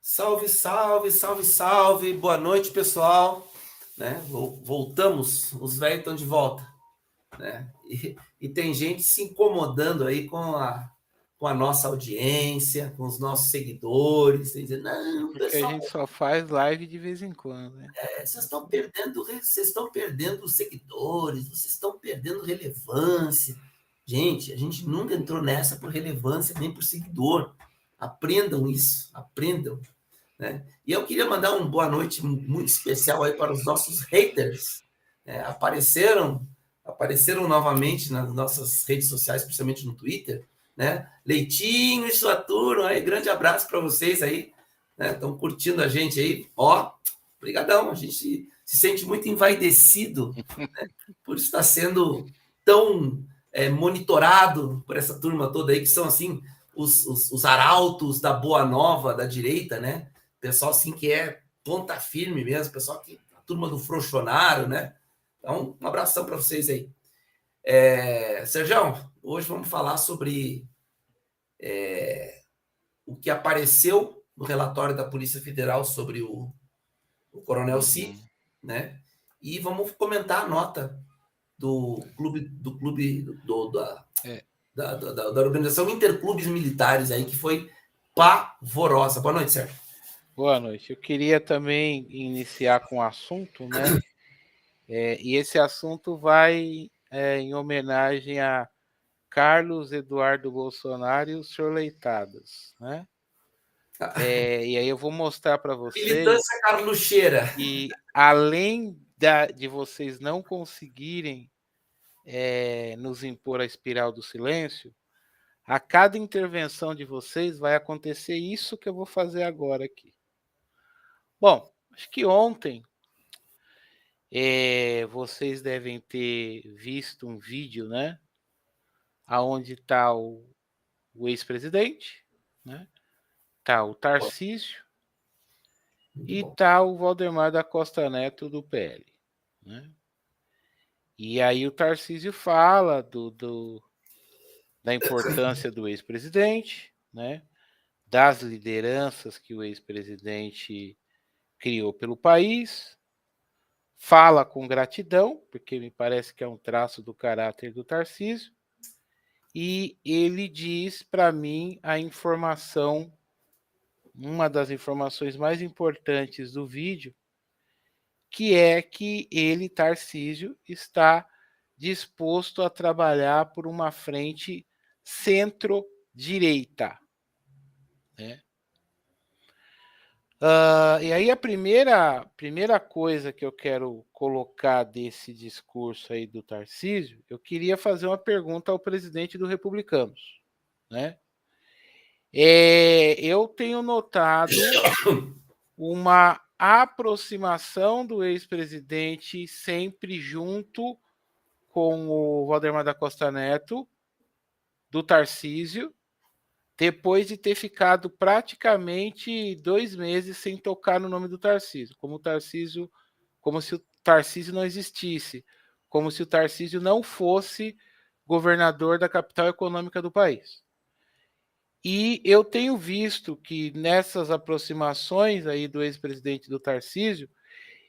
Salve, salve, salve, salve. Boa noite, pessoal. Né? Voltamos, os velhos estão de volta. Né? E tem gente se incomodando aí com a nossa audiência, com os nossos seguidores, dizendo, não, Porque pessoal, a gente só faz live de vez em quando, né? Vocês estão perdendo seguidores, vocês estão perdendo relevância. Gente, a gente nunca entrou nessa por relevância, nem por seguidor. Aprendam isso, aprendam. Né? E eu queria mandar uma boa noite muito especial aí para os nossos haters. Apareceram novamente nas nossas redes sociais, principalmente no Twitter, né? Leitinho e sua turma, aí, grande abraço para vocês aí, né? Estão curtindo a gente aí, ó, brigadão, a gente se sente muito envaidecido, né? Por estar sendo tão monitorado por essa turma toda aí, que são assim os arautos da boa nova da direita, né? Pessoal assim que é ponta firme mesmo, pessoal que a turma do Frouxonaro, né? Então, um abração para vocês aí. Serjão, hoje vamos falar sobre o que apareceu no relatório da Polícia Federal sobre o Coronel Cid, né? E vamos comentar a nota do da Organização Interclubes Militares aí, que foi pavorosa. Boa noite, Sérgio. Boa noite. Eu queria também iniciar com um assunto, né? E esse assunto vai em homenagem a Carlos Eduardo Bolsonaro e os senhor Leitadas, né? E aí eu vou mostrar para vocês Militância carlucheira. que além de vocês não conseguirem nos impor a espiral do silêncio, a cada intervenção de vocês vai acontecer isso que eu vou fazer agora aqui. Bom, acho que ontem vocês devem ter visto um vídeo, né? Aonde está o ex-presidente, né? Tá o Tarcísio e tá o Valdemar da Costa Neto do PL, né? E aí o Tarcísio fala da importância do ex-presidente, né? Das lideranças que o ex-presidente criou pelo país, fala com gratidão, porque me parece que é um traço do caráter do Tarcísio, e ele diz para mim a informação, uma das informações mais importantes do vídeo, que é que ele, Tarcísio, está disposto a trabalhar por uma frente centro-direita, né? E aí a primeira coisa que eu quero colocar desse discurso aí do Tarcísio, eu queria fazer uma pergunta ao presidente do Republicanos, né? Eu tenho notado uma aproximação do ex-presidente sempre junto com o Valdemar da Costa Neto, do Tarcísio, depois de ter ficado praticamente 2 meses sem tocar no nome do Tarcísio, como se o Tarcísio não existisse, como se o Tarcísio não fosse governador da capital econômica do país. E eu tenho visto que nessas aproximações aí do ex-presidente do Tarcísio,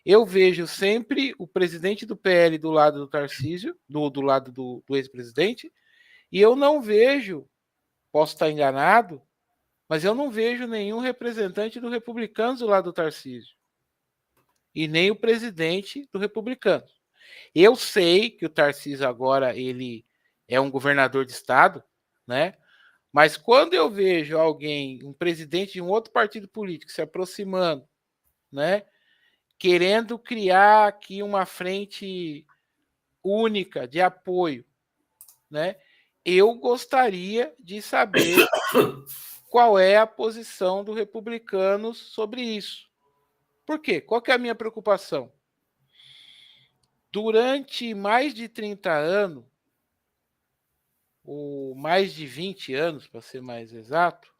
eu vejo sempre o presidente do PL do lado do Tarcísio, do lado do ex-presidente, e eu não vejo, posso estar enganado, mas eu não vejo nenhum representante do Republicanos do lado do Tarcísio. E nem o presidente do Republicanos. Eu sei que o Tarcísio agora ele é um governador de estado, né? Mas quando eu vejo alguém, um presidente de um outro partido político se aproximando, né? Querendo criar aqui uma frente única de apoio, né? Eu gostaria de saber qual é a posição do Republicanos sobre isso. Por quê? Qual que é a minha preocupação? Durante mais de 30 anos, mais de 20 anos, para ser mais exato,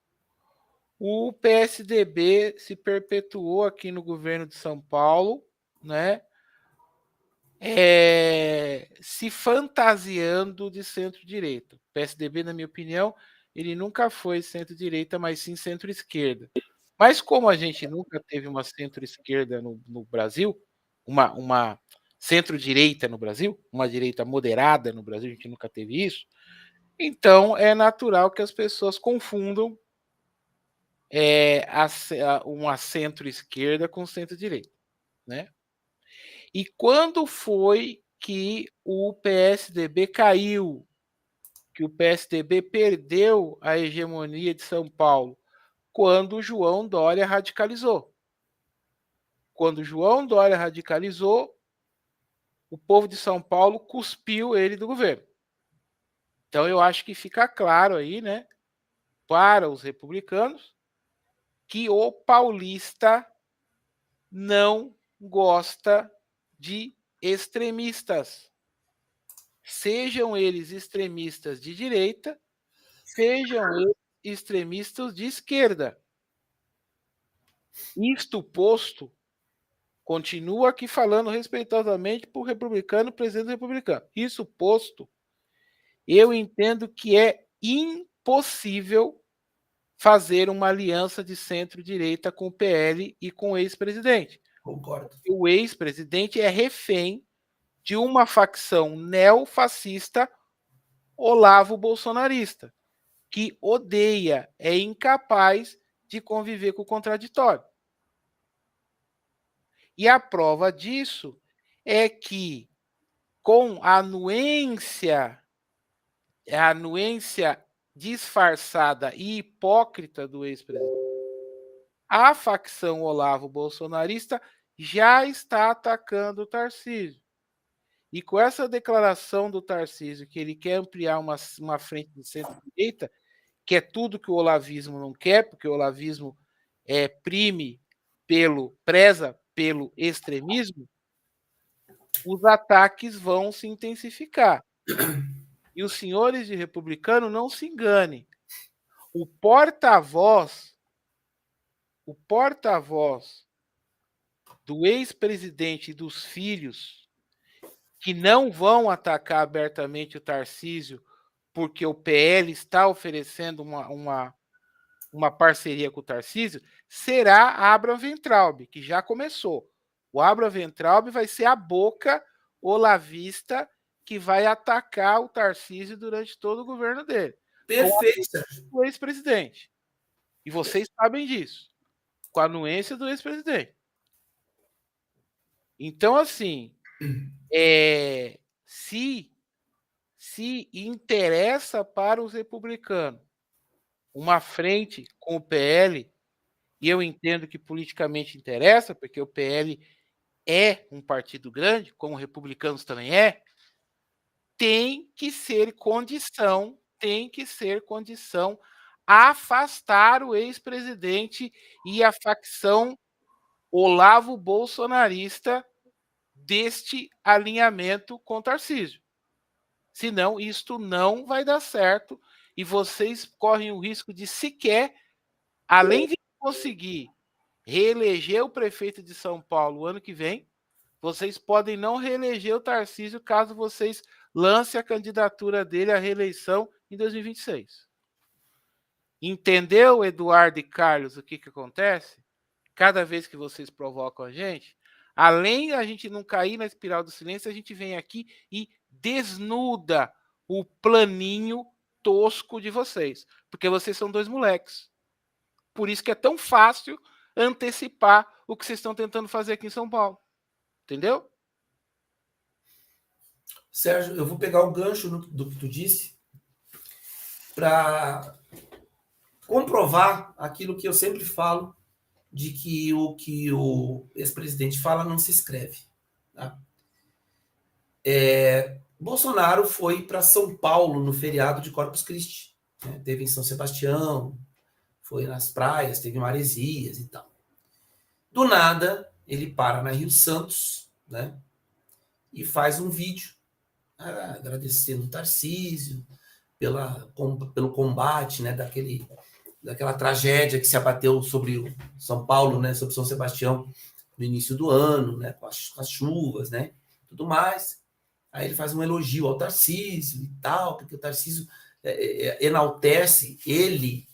o PSDB se perpetuou aqui no governo de São Paulo, né? Se fantasiando de centro-direita. O PSDB, na minha opinião, ele nunca foi centro-direita, mas sim centro-esquerda. Mas como a gente nunca teve uma centro-esquerda no Brasil, uma centro-direita no Brasil, uma direita moderada no Brasil, a gente nunca teve isso, então é natural que as pessoas confundam uma centro-esquerda com centro-direita, né? E quando foi que o PSDB caiu, que o PSDB perdeu a hegemonia de São Paulo? Quando o João Dória radicalizou. Quando o João Dória radicalizou, o povo de São Paulo cuspiu ele do governo. Então eu acho que fica claro aí, né, para os republicanos, que o paulista não gosta de extremistas. Sejam eles extremistas de direita, sejam eles extremistas de esquerda. Isto posto, continuo aqui falando respeitosamente para o republicano, presidente republicano. Isso posto, eu entendo que é impossível fazer uma aliança de centro-direita com o PL e com o ex-presidente. Concordo. O ex-presidente é refém de uma facção neofascista Olavo bolsonarista, que odeia, é incapaz de conviver com o contraditório. E a prova disso é que, com a anuência disfarçada e hipócrita do ex-presidente, a facção Olavo bolsonarista já está atacando o Tarcísio. E com essa declaração do Tarcísio, que ele quer ampliar uma frente de centro-direita, que é tudo que o olavismo não quer, porque o olavismo preza pelo extremismo, os ataques vão se intensificar. E os senhores de republicano não se enganem. O porta-voz do ex-presidente e dos filhos, que não vão atacar abertamente o Tarcísio, porque o PL está oferecendo uma parceria com o Tarcísio, será Abraham Weintraub, que já começou. O Abraham Weintraub vai ser a boca olavista que vai atacar o Tarcísio durante todo o governo dele. Perfeito, Sérgio. Com o ex-presidente. E vocês sabem disso. Com a anuência do ex-presidente. Então, assim, se interessa para os republicanos uma frente com o PL, e eu entendo que politicamente interessa, porque o PL é um partido grande, como republicanos também tem que ser condição afastar o ex-presidente e a facção Olavo bolsonarista deste alinhamento com Tarcísio. Senão, isto não vai dar certo e vocês correm o risco de sequer, além de conseguir reeleger o prefeito de São Paulo ano que vem, vocês podem não reeleger o Tarcísio caso vocês lancem a candidatura dele à reeleição em 2026. Entendeu, Eduardo e Carlos, o que acontece? Cada vez que vocês provocam a gente, além da gente não cair na espiral do silêncio, a gente vem aqui e desnuda o planinho tosco de vocês. Porque vocês são dois moleques. Por isso que é tão fácil antecipar o que vocês estão tentando fazer aqui em São Paulo. Entendeu? Sérgio, eu vou pegar o gancho do que tu disse para comprovar aquilo que eu sempre falo, de que o ex-presidente fala não se escreve. Tá? Bolsonaro foi para São Paulo no feriado de Corpus Christi. Né? Teve em São Sebastião, foi nas praias, teve Maresias e tal. Do nada, ele para na Rio Santos, né? E faz um vídeo agradecendo o Tarcísio, pelo combate, né, daquela tragédia que se abateu sobre São Paulo, né, sobre São Sebastião, no início do ano, né, com as chuvas, né, tudo mais. Aí ele faz um elogio ao Tarcísio e tal, porque o Tarcísio enaltece ele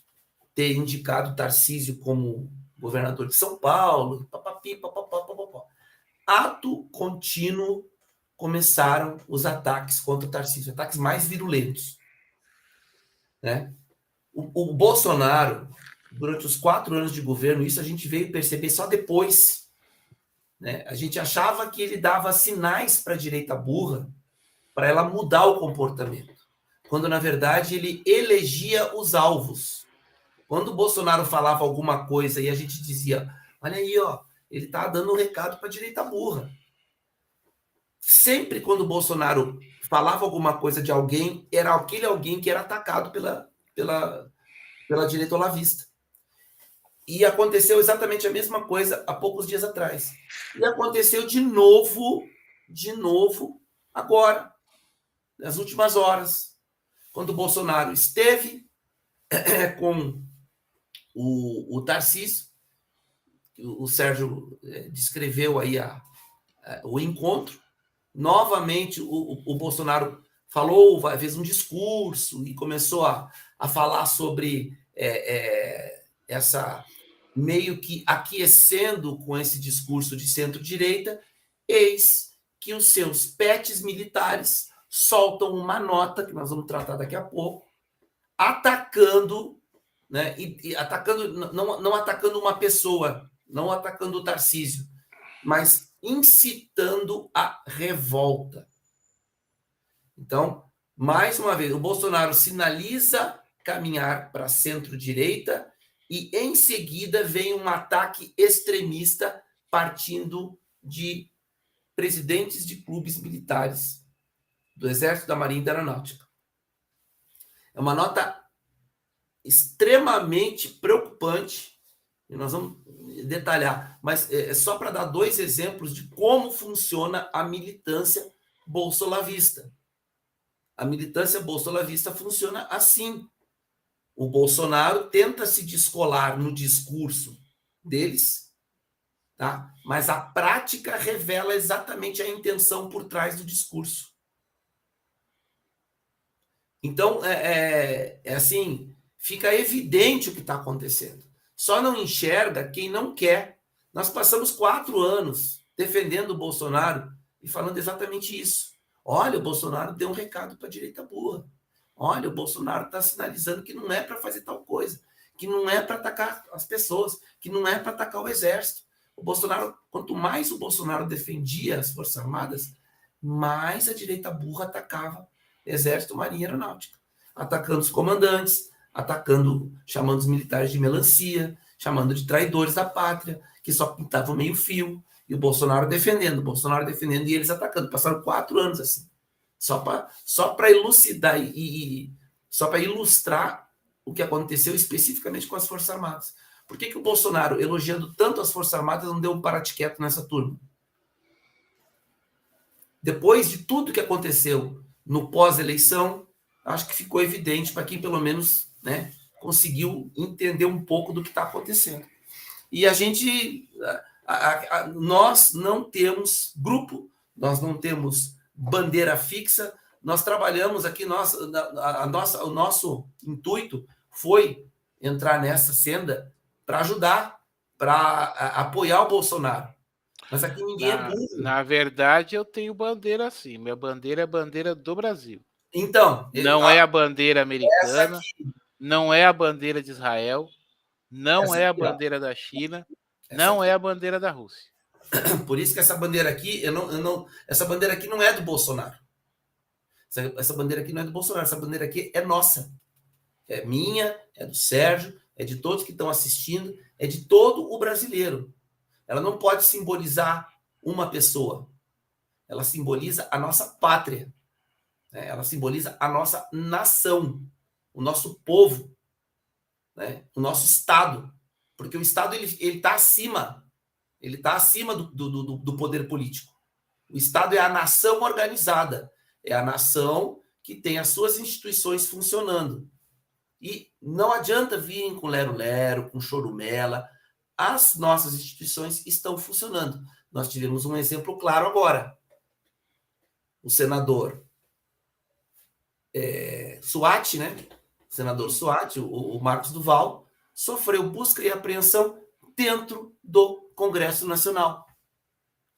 ter indicado o Tarcísio como governador de São Paulo, papapi, papapá, papapá. Ato contínuo começaram os ataques contra o Tarcísio, ataques mais virulentos, né? O Bolsonaro, durante os 4 anos de governo, isso a gente veio perceber só depois, né? A gente achava que ele dava sinais para a direita burra para ela mudar o comportamento, quando na verdade ele elegia os alvos. Quando o Bolsonaro falava alguma coisa e a gente dizia, olha aí, ó, ele está dando um recado para a direita burra. Sempre quando o Bolsonaro falava alguma coisa de alguém, era aquele alguém que era atacado pela direita olavista. E aconteceu exatamente a mesma coisa há poucos dias atrás. E aconteceu de novo agora, nas últimas horas, quando o Bolsonaro esteve com o Tarcísio, o Sérgio descreveu aí o encontro. Novamente, o Bolsonaro falou, fez um discurso e começou a falar sobre essa meio que aquecendo com esse discurso de centro-direita, eis que os seus pets militares soltam uma nota, que nós vamos tratar daqui a pouco, atacando, né, e atacando, não atacando uma pessoa, não atacando o Tarcísio, mas incitando a revolta. Então, mais uma vez, o Bolsonaro sinaliza caminhar para centro-direita e, em seguida, vem um ataque extremista partindo de presidentes de clubes militares do Exército, da Marinha e da Aeronáutica. É uma nota extremamente preocupante, e nós vamos detalhar, mas é só para dar 2 exemplos de como funciona a militância bolsolavista. A militância bolsolavista funciona assim. O Bolsonaro tenta se descolar no discurso deles, tá? Mas a prática revela exatamente a intenção por trás do discurso. Então, assim, fica evidente o que está acontecendo. Só não enxerga quem não quer. Nós passamos 4 anos defendendo o Bolsonaro e falando exatamente isso. Olha, o Bolsonaro deu um recado para a direita burra. Olha, o Bolsonaro está sinalizando que não é para fazer tal coisa, que não é para atacar as pessoas, que não é para atacar o exército. O Bolsonaro, quanto mais o Bolsonaro defendia as Forças Armadas, mais a direita burra atacava Exército, Marinha e Aeronáutica, atacando os comandantes, chamando os militares de melancia, chamando de traidores da pátria, que só pintavam meio fio, e o Bolsonaro defendendo e eles atacando. Passaram 4 anos assim, só para elucidar e só para ilustrar o que aconteceu especificamente com as Forças Armadas. Por que o Bolsonaro, elogiando tanto as Forças Armadas, não deu um parate-quieto nessa turma? Depois de tudo que aconteceu no pós-eleição, acho que ficou evidente para quem, pelo menos, né, conseguiu entender um pouco do que está acontecendo. E a gente... nós não temos grupo, nós não temos bandeira fixa, nós trabalhamos aqui, o nosso intuito foi entrar nessa senda para ajudar, para apoiar o Bolsonaro. Mas aqui ninguém é burro. Na verdade, eu tenho bandeira assim. Minha bandeira é a bandeira do Brasil. Então, não é a bandeira americana, não é a bandeira de Israel, não é a bandeira da China, não é a bandeira da Rússia. Por isso que essa bandeira aqui, essa bandeira aqui não é do Bolsonaro. Essa bandeira aqui não é do Bolsonaro, essa bandeira aqui é nossa. É minha, é do Sérgio, é de todos que estão assistindo, é de todo o brasileiro. Ela não pode simbolizar uma pessoa. Ela simboliza a nossa pátria. Né? Ela simboliza a nossa nação, o nosso povo, né? O nosso Estado. Porque o Estado ele está acima. Ele está acima do poder político. O Estado é a nação organizada. É a nação que tem as suas instituições funcionando. E não adianta virem com lero-lero, com chorumela. As nossas instituições estão funcionando. Nós tivemos um exemplo claro agora. O senador Suat, né? O senador Suat, o Marcos Duval, sofreu busca e apreensão dentro do Congresso Nacional.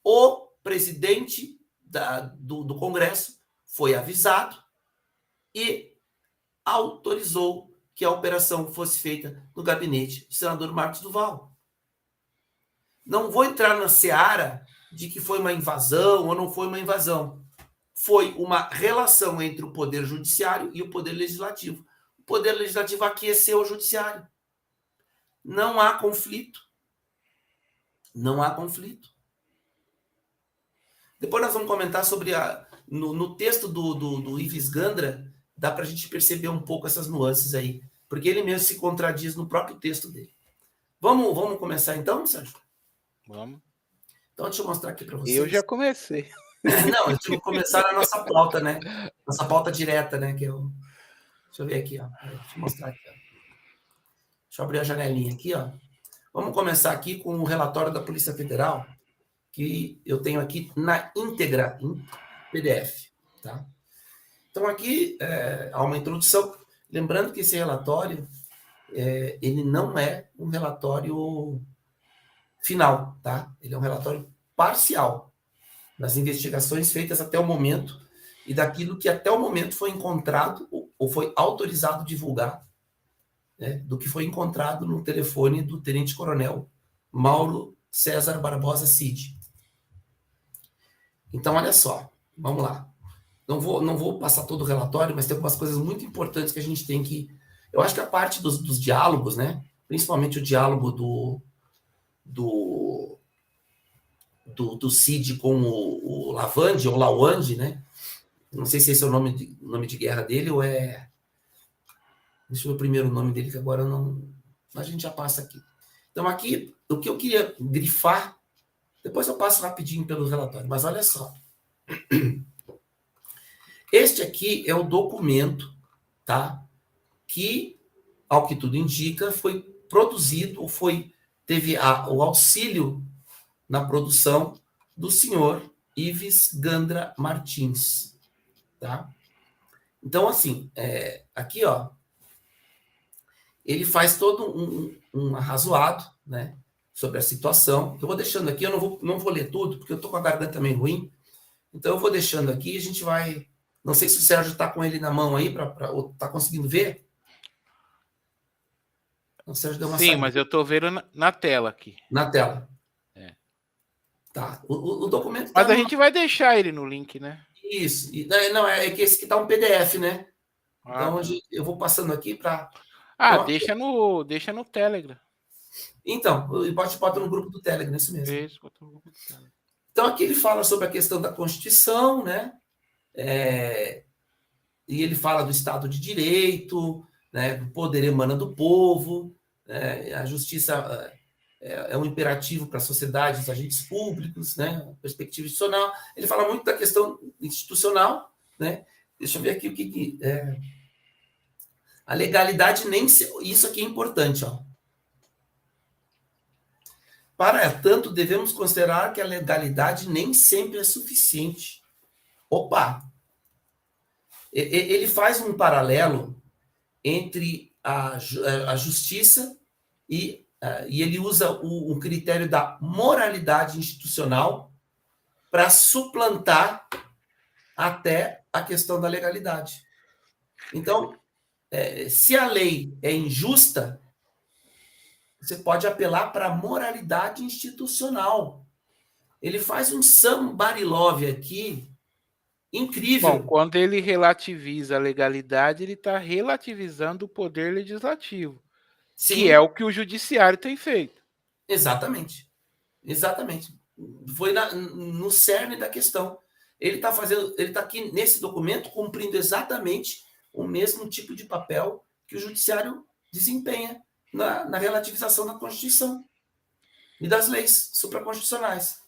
O presidente do Congresso foi avisado e autorizou que a operação fosse feita no gabinete do senador Marcos Duval. Não vou entrar na seara de que foi uma invasão ou não foi uma invasão. Foi uma relação entre o Poder Judiciário e o Poder Legislativo. O Poder Legislativo aqueceu o Judiciário. Não há conflito. Não há conflito. Depois nós vamos comentar sobre no texto do Ives Gandra, dá para a gente perceber um pouco essas nuances aí, porque ele mesmo se contradiz no próprio texto dele. Vamos começar então, Sérgio? Vamos. Então deixa eu mostrar aqui para vocês. Eu já comecei. Não, a gente vai começar na nossa pauta, né? Nossa pauta direta, né? Que eu... Deixa eu ver aqui, ó. Deixa eu mostrar aqui, ó. Deixa eu abrir a janelinha aqui, ó. Vamos começar aqui com o relatório da Polícia Federal, que eu tenho aqui na íntegra, em PDF, tá? Então, aqui há uma introdução. Lembrando que esse relatório, ele não é um relatório final, tá? Ele é um relatório parcial das investigações feitas até o momento e daquilo que até o momento foi encontrado ou foi autorizado divulgar, né, do que foi encontrado no telefone do tenente-coronel Mauro César Barbosa Cid. Então, olha só, vamos lá. Não vou passar todo o relatório, mas tem algumas coisas muito importantes que a gente tem que... Eu acho que a parte dos diálogos, né, principalmente o diálogo do Cid com o Lavande, ou Lawande, né? Não sei se esse é o nome de guerra dele, ou é... Deixa eu ver o primeiro nome dele, que agora não... A gente já passa aqui. Então, aqui, o que eu queria grifar, depois eu passo rapidinho pelo relatório, mas olha só. Este aqui é o documento, tá? Que, ao que tudo indica, foi produzido, ou teve o auxílio na produção do senhor Ives Gandra Martins, tá? Então, assim, aqui, ó, ele faz todo um arrazoado, né, sobre a situação. Eu vou deixando aqui, eu não vou ler tudo, porque eu tô com a garganta meio ruim, então eu vou deixando aqui e a gente vai... Não sei se o Sérgio está com ele na mão aí, ou tá conseguindo ver. O Sérgio deu uma Sim, mas eu estou vendo na tela aqui. Na tela. É. Tá. O documento Mas a gente vai deixar ele no link, né? Isso. Não, é que esse aqui tá um PDF, né? Então, tá. eu vou passando aqui para... Então, deixa no Telegram. Então, bota no grupo do Telegram, isso mesmo. Isso, bota no grupo do Telegram. Então, aqui ele fala sobre a questão da Constituição, né? E ele fala do Estado de Direito, né? Do poder emana do povo, né? A justiça é um imperativo para a sociedade, os agentes públicos, né? Perspectiva institucional. Ele fala muito da questão institucional, né? Deixa eu ver aqui o que a legalidade nem... Isso aqui é importante, ó. Para tanto, devemos considerar que a legalidade nem sempre é suficiente. Opa! Ele faz um paralelo entre a justiça e ele usa o critério da moralidade institucional para suplantar até a questão da legalidade. Então, se a lei é injusta, você pode apelar para a moralidade institucional. Ele faz um somebody love aqui incrível. Bom, quando ele relativiza a legalidade, ele está relativizando o poder legislativo, Sim. Que é o que o judiciário tem feito. Exatamente. Exatamente. Foi no cerne da questão. Ele está aqui nesse documento cumprindo exatamente o mesmo tipo de papel que o judiciário desempenha na relativização da Constituição e das leis supraconstitucionais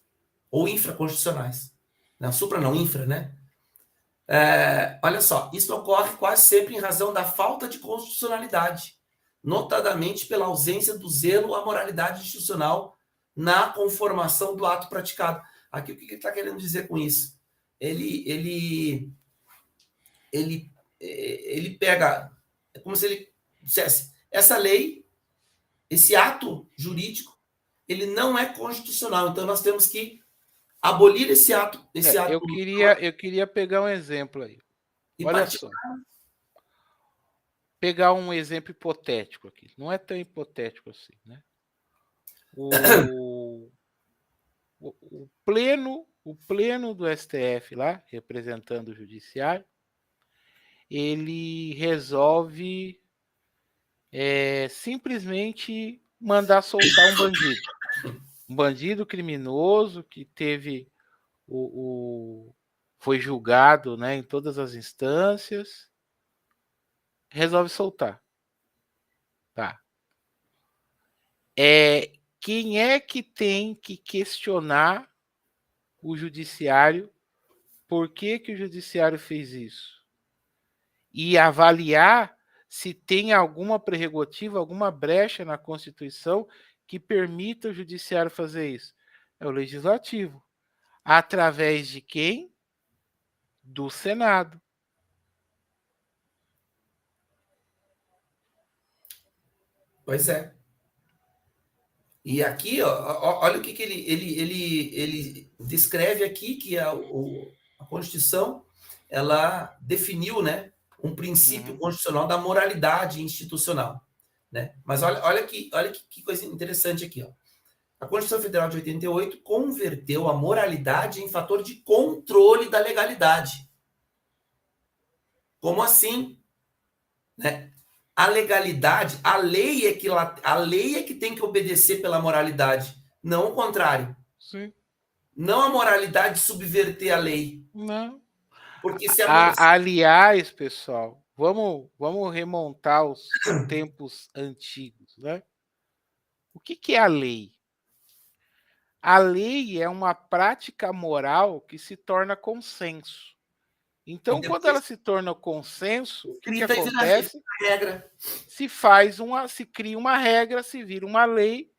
ou infraconstitucionais. Não, supra não, infra, né? Olha só, isso ocorre quase sempre em razão da falta de constitucionalidade, notadamente pela ausência do zelo à moralidade institucional na conformação do ato praticado. Aqui, o que ele está querendo dizer com isso? Ele pega, é como se ele dissesse, essa lei, esse ato jurídico, ele não é constitucional, então nós temos que abolir esse ato. Eu queria pegar um exemplo aí. Olha só. Pegar um exemplo hipotético aqui. Não é tão hipotético assim, né? O pleno do STF lá, representando o judiciário, ele resolve simplesmente mandar soltar um bandido. Um bandido criminoso que teve foi julgado, né, em todas as instâncias, resolve soltar. Tá. Quem é que tem que questionar o judiciário? Por que o judiciário fez isso? E avaliar se tem alguma prerrogativa, alguma brecha na Constituição que permita o judiciário fazer isso. É o Legislativo. Através de quem? Do Senado. Pois é. E aqui, ó, olha o que ele descreve aqui, que a Constituição, ela definiu, né, um princípio constitucional da moralidade institucional. Né? Mas olha que coisa interessante aqui. Ó. A Constituição Federal de 88 converteu a moralidade em fator de controle da legalidade. Como assim? Né? A legalidade, a lei é que tem que obedecer pela moralidade, não o contrário. Sim. Não a moralidade subverter a lei. Não. Porque aliás, pessoal, vamos remontar os tempos antigos, né? O que é a lei? A lei é uma prática moral que se torna consenso. Então, quando ela se torna consenso, o que acontece? Se cria uma regra, se vira uma lei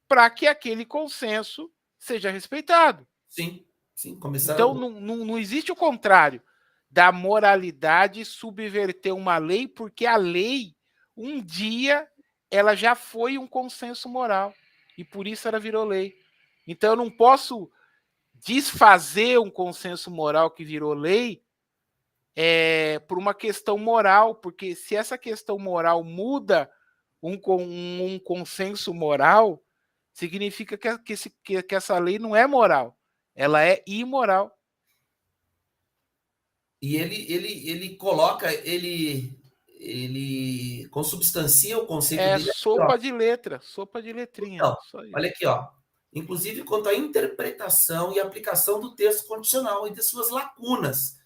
para que aquele consenso seja respeitado. Sim. Então, não existe o contrário da moralidade subverter uma lei, porque a lei, um dia, ela já foi um consenso moral. E por isso ela virou lei. Então, eu não posso desfazer um consenso moral que virou lei por uma questão moral, porque se essa questão moral muda um consenso moral, significa que essa lei não é moral, ela é imoral. E ele coloca, ele consubstancia o conceito dele. Sopa de letra, sopa de letrinha. Então, olha aqui, ó. Inclusive quanto à interpretação e aplicação do texto constitucional e de suas lacunas.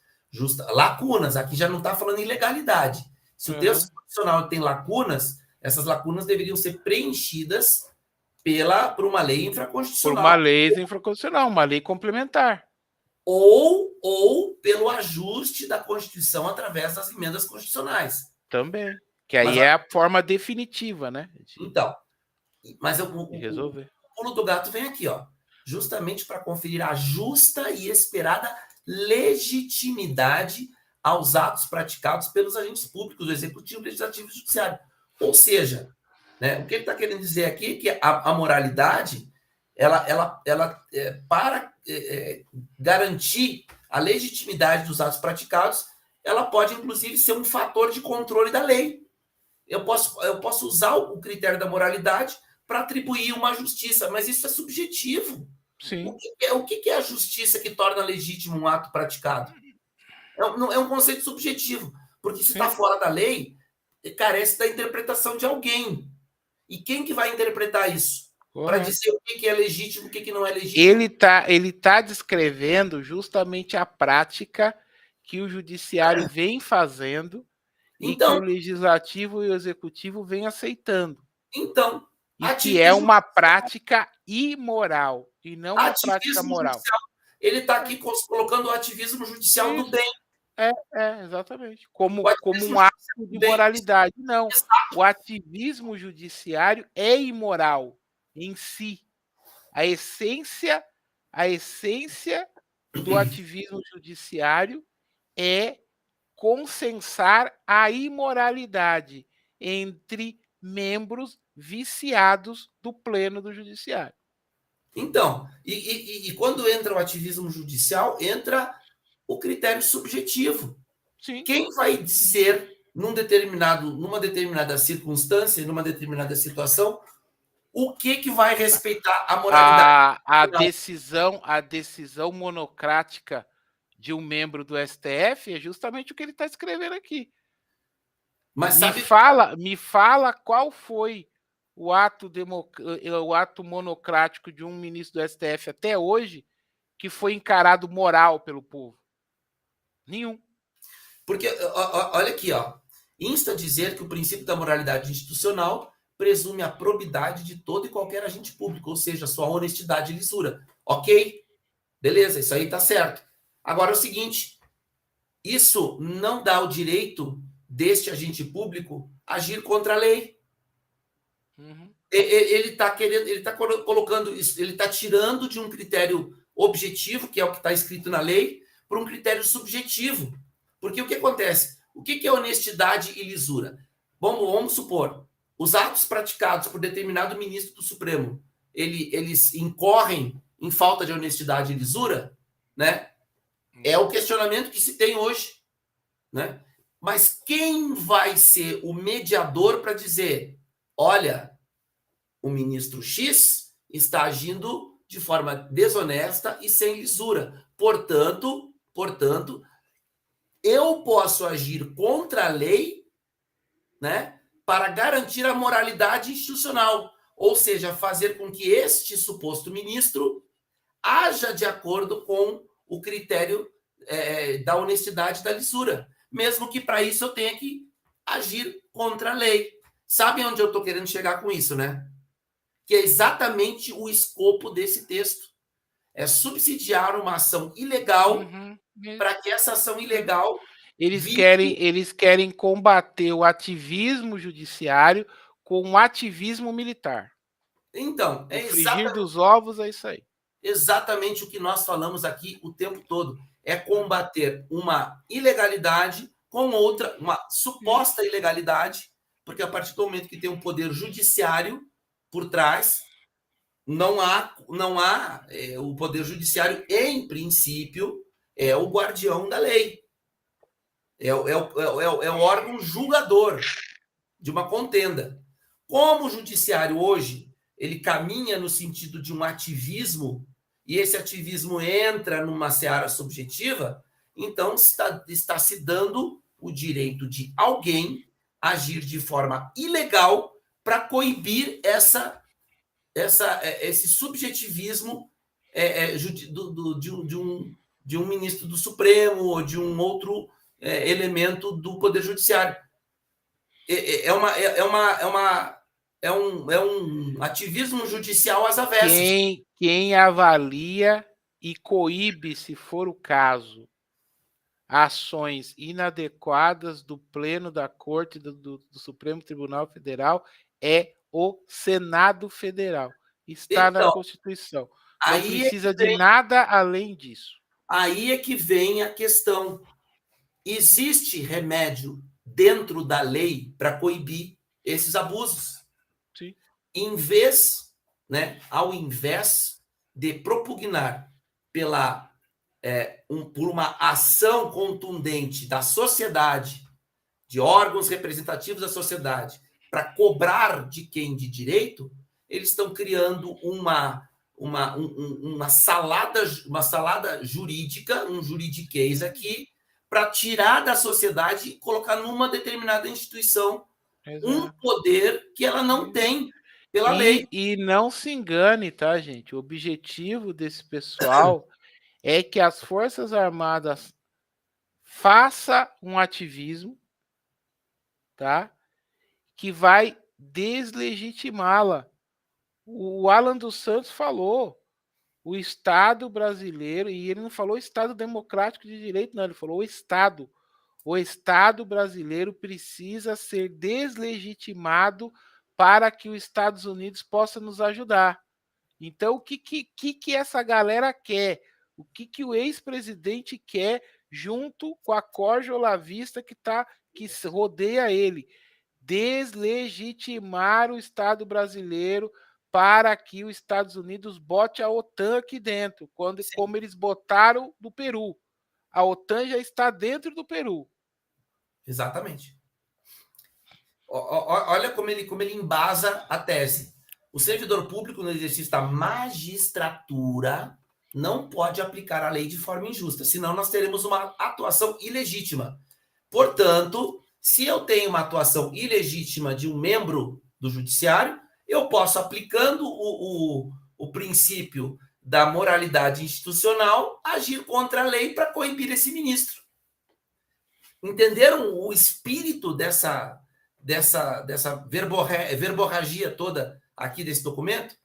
Lacunas, aqui já não está falando em legalidade. Se o texto constitucional tem lacunas, essas lacunas deveriam ser preenchidas por uma lei infraconstitucional. Por uma lei infraconstitucional, uma lei complementar. Ou pelo ajuste da Constituição através das emendas constitucionais. Também. Que aí é a forma definitiva, né? Então, mas resolver. O pulo do gato vem aqui, ó. Justamente para conferir a justa e esperada legitimidade aos atos praticados pelos agentes públicos, do Executivo, Legislativo e Judiciário. Ou seja, né, o que ele está querendo dizer aqui é que a moralidade, para garantir a legitimidade dos atos praticados, ela pode, inclusive, ser um fator de controle da lei. Eu posso usar o critério da moralidade para atribuir uma justiça, mas isso é subjetivo. Sim. O que é a justiça que torna legítimo um ato praticado? É um conceito subjetivo, porque se está fora da lei, carece da interpretação de alguém. E quem que vai interpretar isso? Para dizer o que é legítimo, o que não é legítimo? Ele tá descrevendo justamente a prática que o judiciário vem fazendo e que o legislativo e o executivo vem aceitando. Então, e que é uma prática imoral e não uma prática moral. Judicial. Ele está aqui colocando o ativismo judicial do bem. Exatamente. O Como ativismo um ato de judiciário moralidade. Não. exato. O ativismo judiciário é imoral em si. A essência do ativismo judiciário é consensar a imoralidade entre membros viciados do pleno do judiciário. Então, e quando entra o ativismo judicial, entra o critério subjetivo. Sim. Quem vai dizer numa determinada circunstância, numa determinada situação, o que vai respeitar a moralidade? A decisão monocrática de um membro do STF é justamente o que ele está escrevendo aqui. Mas me fala qual foi o ato monocrático de um ministro do STF até hoje que foi encarado moral pelo povo. Nenhum. Porque, olha aqui, ó. Insta a dizer que o princípio da moralidade institucional presume a probidade de todo e qualquer agente público, ou seja, sua honestidade e lisura. Ok? Beleza, isso aí tá certo. Agora é o seguinte, isso não dá o direito deste agente público agir contra a lei. Uhum. Ele está querendo, ele está colocando isso, ele está tirando de um critério objetivo, que é o que está escrito na lei, para um critério subjetivo. Porque o que acontece? O que é honestidade e lisura? Vamos supor, os atos praticados por determinado ministro do Supremo, eles incorrem em falta de honestidade e lisura, né? É o questionamento que se tem hoje, né? Mas quem vai ser o mediador para dizer, olha, o ministro X está agindo de forma desonesta e sem lisura. Portanto, eu posso agir contra a lei, né, para garantir a moralidade institucional, ou seja, fazer com que este suposto ministro haja de acordo com o critério da honestidade e da lisura, mesmo que para isso eu tenha que agir contra a lei. Sabe onde eu estou querendo chegar com isso, né? Que é exatamente o escopo desse texto. É subsidiar uma ação ilegal para que essa ação ilegal eles querem combater o ativismo judiciário com o ativismo militar. Então, o frigir dos ovos é isso aí. Exatamente o que nós falamos aqui o tempo todo. É combater uma ilegalidade com outra, uma suposta ilegalidade, porque a partir do momento que tem um poder judiciário por trás, não há o poder judiciário, em princípio, é o guardião da lei. É o órgão julgador de uma contenda. Como o judiciário hoje, ele caminha no sentido de um ativismo, e esse ativismo entra numa seara subjetiva, então está se dando o direito de alguém agir de forma ilegal para coibir esse subjetivismo de um ministro do Supremo ou de um outro elemento do Poder Judiciário. É um ativismo judicial às avessas. Quem avalia e coíbe, se for o caso, ações inadequadas do Pleno da Corte do Supremo Tribunal Federal é o Senado Federal. Está na Constituição. Não precisa de nada além disso. Aí é que vem a questão. Existe remédio dentro da lei para coibir esses abusos? Sim. Ao invés de propugnar por uma ação contundente da sociedade, de órgãos representativos da sociedade, para cobrar de quem de direito, eles estão criando uma salada jurídica, um juridiquês aqui, para tirar da sociedade e colocar numa determinada instituição um poder que ela não tem pela lei. E não se engane, tá, gente? O objetivo desse pessoal é que as Forças Armadas façam um ativismo, tá? Que vai deslegitimá-la. O Alan dos Santos falou. o Estado brasileiro, e ele não falou Estado democrático de direito, não, ele falou o Estado. O Estado brasileiro precisa ser deslegitimado para que os Estados Unidos possa nos ajudar. Então, o que essa galera quer? O que o ex-presidente quer junto com a corja olavista que rodeia ele? Deslegitimar o Estado brasileiro para que os Estados Unidos bote a OTAN aqui dentro, como eles botaram no Peru. A OTAN já está dentro do Peru. Exatamente. Olha como ele embasa a tese. O servidor público no exercício da magistratura não pode aplicar a lei de forma injusta, senão nós teremos uma atuação ilegítima. Portanto, se eu tenho uma atuação ilegítima de um membro do judiciário, eu posso, aplicando o princípio da moralidade institucional, agir contra a lei para coibir esse ministro. Entenderam o espírito dessa verborragia toda aqui desse documento?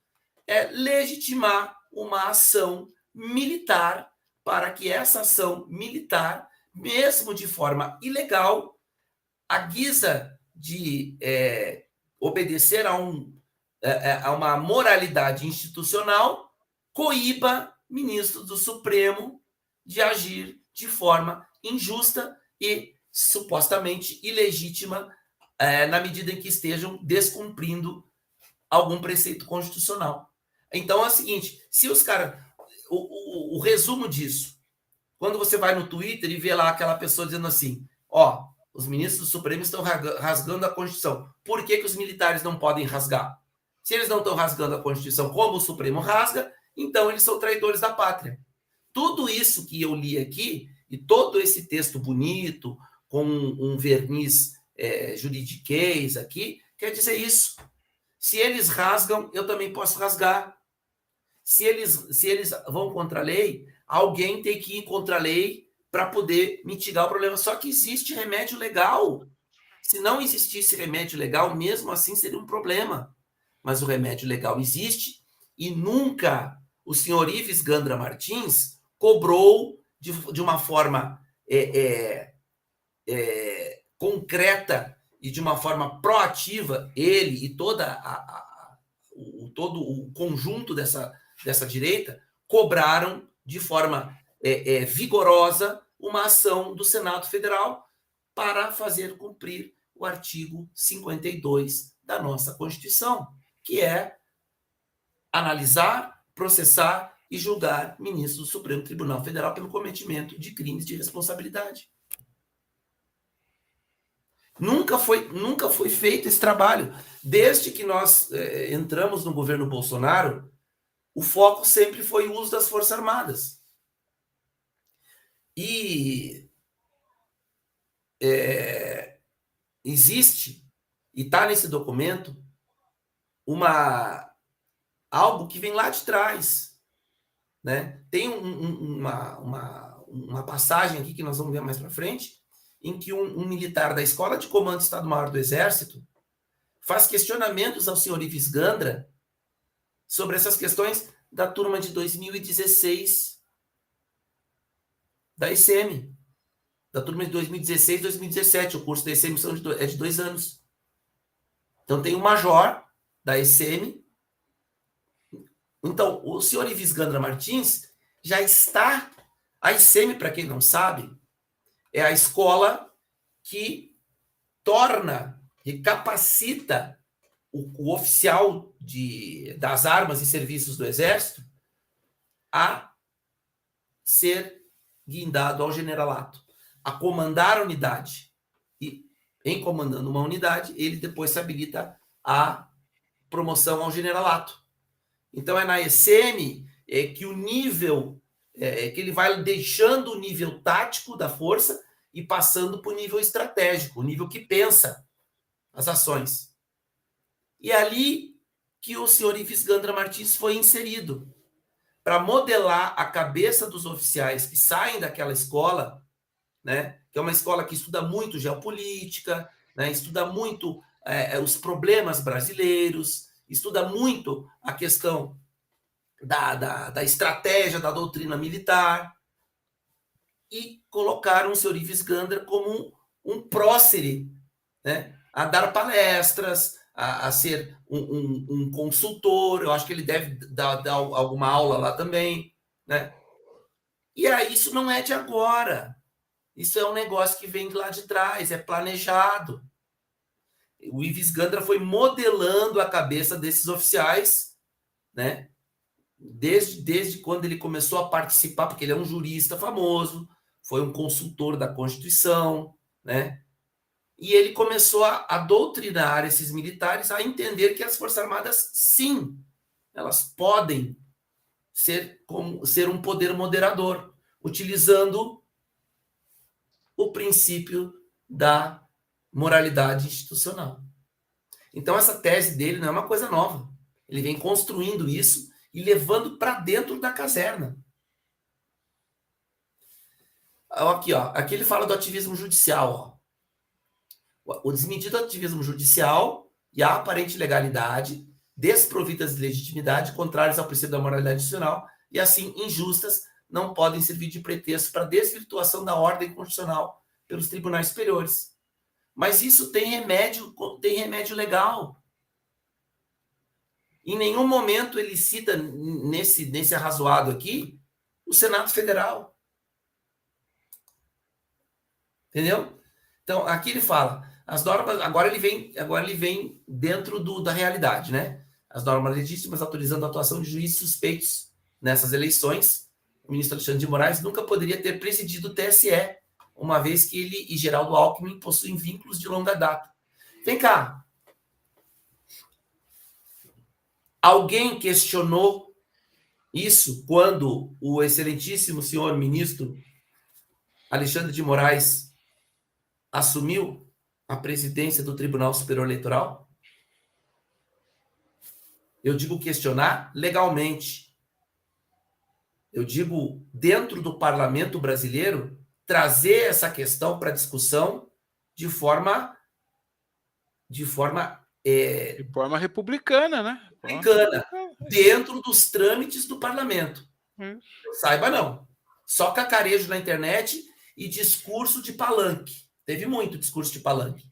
É legitimar uma ação militar para que essa ação militar, mesmo de forma ilegal, à guisa de obedecer a uma moralidade institucional, coíba ministros do Supremo de agir de forma injusta e supostamente ilegítima, na medida em que estejam descumprindo algum preceito constitucional. Então é o seguinte, se os caras... O resumo disso, quando você vai no Twitter e vê lá aquela pessoa dizendo assim, os ministros do Supremo estão rasgando a Constituição. Por que os militares não podem rasgar? Se eles não estão rasgando a Constituição como o Supremo rasga, então eles são traidores da pátria. Tudo isso que eu li aqui, e todo esse texto bonito, com um verniz juridiquês aqui, quer dizer isso. Se eles rasgam, eu também posso rasgar. Se eles vão contra a lei, alguém tem que ir contra a lei para poder mitigar o problema. Só que existe remédio legal. Se não existisse remédio legal, mesmo assim seria um problema. Mas o remédio legal existe e nunca o senhor Ives Gandra Martins cobrou de uma forma concreta e de uma forma proativa, ele e todo o conjunto dessa direita cobraram de forma vigorosa uma ação do Senado Federal para fazer cumprir o artigo 52 da nossa Constituição, que é analisar, processar e julgar ministros do Supremo Tribunal Federal pelo cometimento de crimes de responsabilidade. Nunca foi feito esse trabalho. Desde que nós entramos no governo Bolsonaro, o foco sempre foi o uso das Forças Armadas. E existe, e está nesse documento, algo que vem lá de trás. Né? Tem uma passagem aqui que nós vamos ver mais para frente, em que um militar da Escola de Comando do Estado-Maior do Exército faz questionamentos ao senhor Ives Gandra sobre essas questões da turma de 2016 da ECM, da turma de 2016 e 2017. O curso da ECM é de 2 anos. Então tem um major da ECM. Então, o senhor Ives Gandra Martins já está... A ECM, para quem não sabe, é a escola que torna e capacita o oficial das armas e serviços do Exército a ser guindado ao generalato, a comandar a unidade. E, em comandando uma unidade, ele depois se habilita à promoção ao generalato. Então, é na ECM que o nível... que ele vai deixando o nível tático da força e passando para o nível estratégico, o nível que pensa as ações. E é ali que o senhor Ives Gandra Martins foi inserido, para modelar a cabeça dos oficiais que saem daquela escola, né, que é uma escola que estuda muito geopolítica, né, estuda muito os problemas brasileiros, estuda muito a questão da estratégia, da doutrina militar, e colocaram o senhor Ives Gandra como um prócere, né, a dar palestras, a ser um consultor. Eu acho que ele deve dar alguma aula lá também, né? E aí isso não é de agora. Isso é um negócio que vem de lá de trás, é planejado. O Ives Gandra foi modelando a cabeça desses oficiais, né? Desde quando ele começou a participar, porque ele é um jurista famoso, foi um consultor da Constituição, né? E ele começou a doutrinar esses militares a entender que as Forças Armadas, sim, elas podem ser um poder moderador, utilizando o princípio da moralidade institucional. Então, essa tese dele não é uma coisa nova. Ele vem construindo isso e levando para dentro da caserna. Aqui, ó. Aqui ele fala do ativismo judicial. Ó. O desmedido ativismo judicial e a aparente legalidade, desprovidas de legitimidade, contrárias ao princípio da moralidade institucional e, assim, injustas, não podem servir de pretexto para desvirtuação da ordem constitucional pelos tribunais superiores. Mas isso tem remédio legal. Em nenhum momento ele cita nesse arrazoado aqui o Senado Federal. Entendeu? Então, aqui ele fala, as normas, agora ele vem dentro da realidade, né? As normas legítimas autorizando a atuação de juízes suspeitos nessas eleições. O ministro Alexandre de Moraes nunca poderia ter presidido o TSE, uma vez que ele e Geraldo Alckmin possuem vínculos de longa data. Vem cá. Alguém questionou isso quando o excelentíssimo senhor ministro Alexandre de Moraes assumiu a presidência do Tribunal Superior Eleitoral? Eu digo questionar legalmente. Eu digo, dentro do parlamento brasileiro, trazer essa questão para discussão de forma republicana, né? Republicana, dentro dos trâmites do parlamento. Saiba não. Só cacarejo na internet e discurso de palanque. Teve muito discurso de palanque.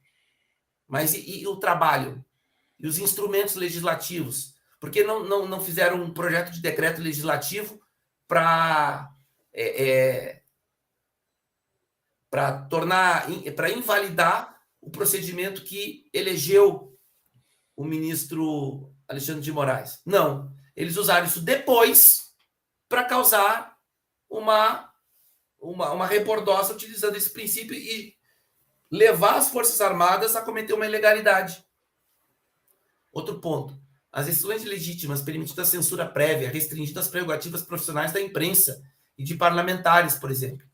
Mas e o trabalho? E os instrumentos legislativos? Por que não fizeram um projeto de decreto legislativo para invalidar o procedimento que elegeu o ministro Alexandre de Moraes? Não. Eles usaram isso depois para causar uma rebordosa utilizando esse princípio e levar as Forças Armadas a cometer uma ilegalidade. Outro ponto. As decisões legítimas permitindo a censura prévia, restringindo as prerrogativas profissionais da imprensa e de parlamentares, por exemplo.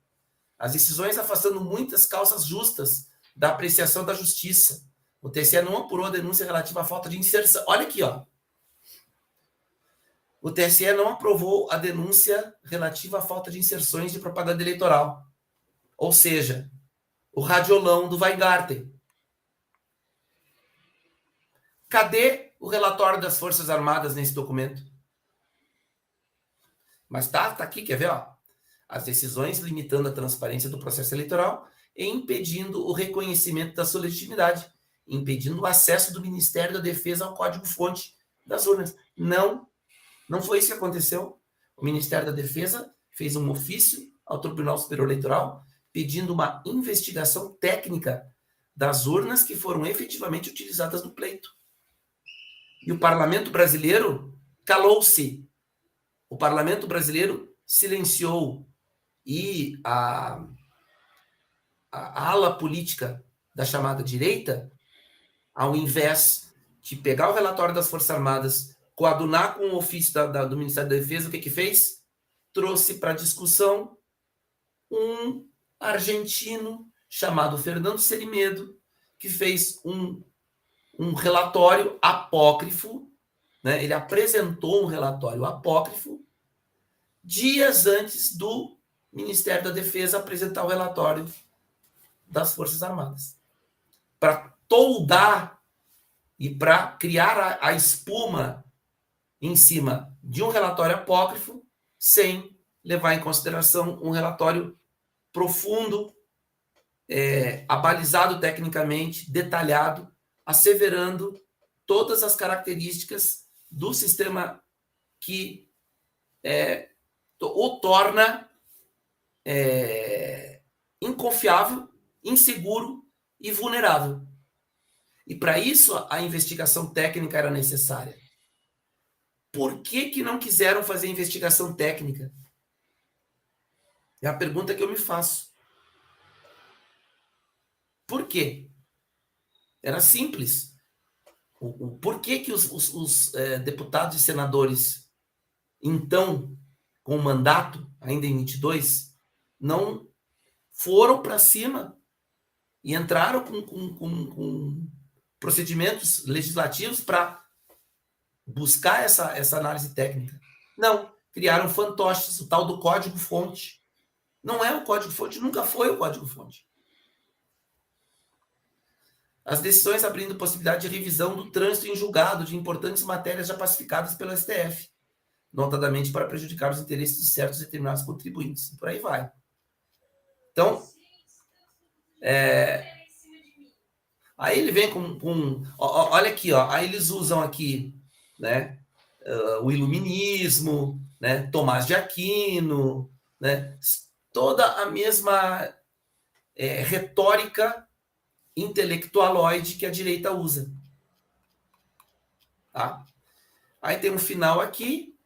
As decisões afastando muitas causas justas da apreciação da justiça. O TSE não apurou a denúncia relativa à falta de inserção. Olha aqui, ó. O TSE não aprovou a denúncia relativa à falta de inserções de propaganda eleitoral. Ou seja, o radiolão do Weingarten. Cadê o relatório das Forças Armadas nesse documento? Mas tá aqui, quer ver? Ó? As decisões limitando a transparência do processo eleitoral e impedindo o reconhecimento da sua legitimidade, impedindo o acesso do Ministério da Defesa ao código-fonte das urnas. Não foi isso que aconteceu. O Ministério da Defesa fez um ofício ao Tribunal Superior Eleitoral pedindo uma investigação técnica das urnas que foram efetivamente utilizadas no pleito. E o parlamento brasileiro calou-se. O parlamento brasileiro silenciou. E a ala política da chamada direita, ao invés de pegar o relatório das Forças Armadas, coadunar com o ofício do Ministério da Defesa, o que fez? Trouxe para discussão um argentino chamado Fernando Serimedo, que fez um relatório apócrifo, né? Ele apresentou um relatório apócrifo dias antes do Ministério da Defesa apresentar o relatório das Forças Armadas. Para toldar e para criar a espuma em cima de um relatório apócrifo sem levar em consideração um relatório profundo, abalizado tecnicamente, detalhado, asseverando todas as características do sistema que o torna inconfiável, inseguro e vulnerável. E para isso a investigação técnica era necessária. Por que não quiseram fazer investigação técnica? É a pergunta que eu me faço. Por quê? Era simples. Por que os deputados e senadores, então, com mandato, ainda em 22, não foram para cima e entraram com procedimentos legislativos para buscar essa análise técnica? Não, criaram fantoches, o tal do código-fonte. Não é o código-fonte, nunca foi o código-fonte. As decisões abrindo possibilidade de revisão do trânsito em julgado de importantes matérias já pacificadas pelo STF, notadamente para prejudicar os interesses de certos determinados contribuintes. E por aí vai. Então, aí ele vem olha aqui, ó, aí eles usam aqui, né, o iluminismo, né, Tomás de Aquino, né, toda a mesma retórica intelectualoide que a direita usa. Tá? Aí tem um final aqui.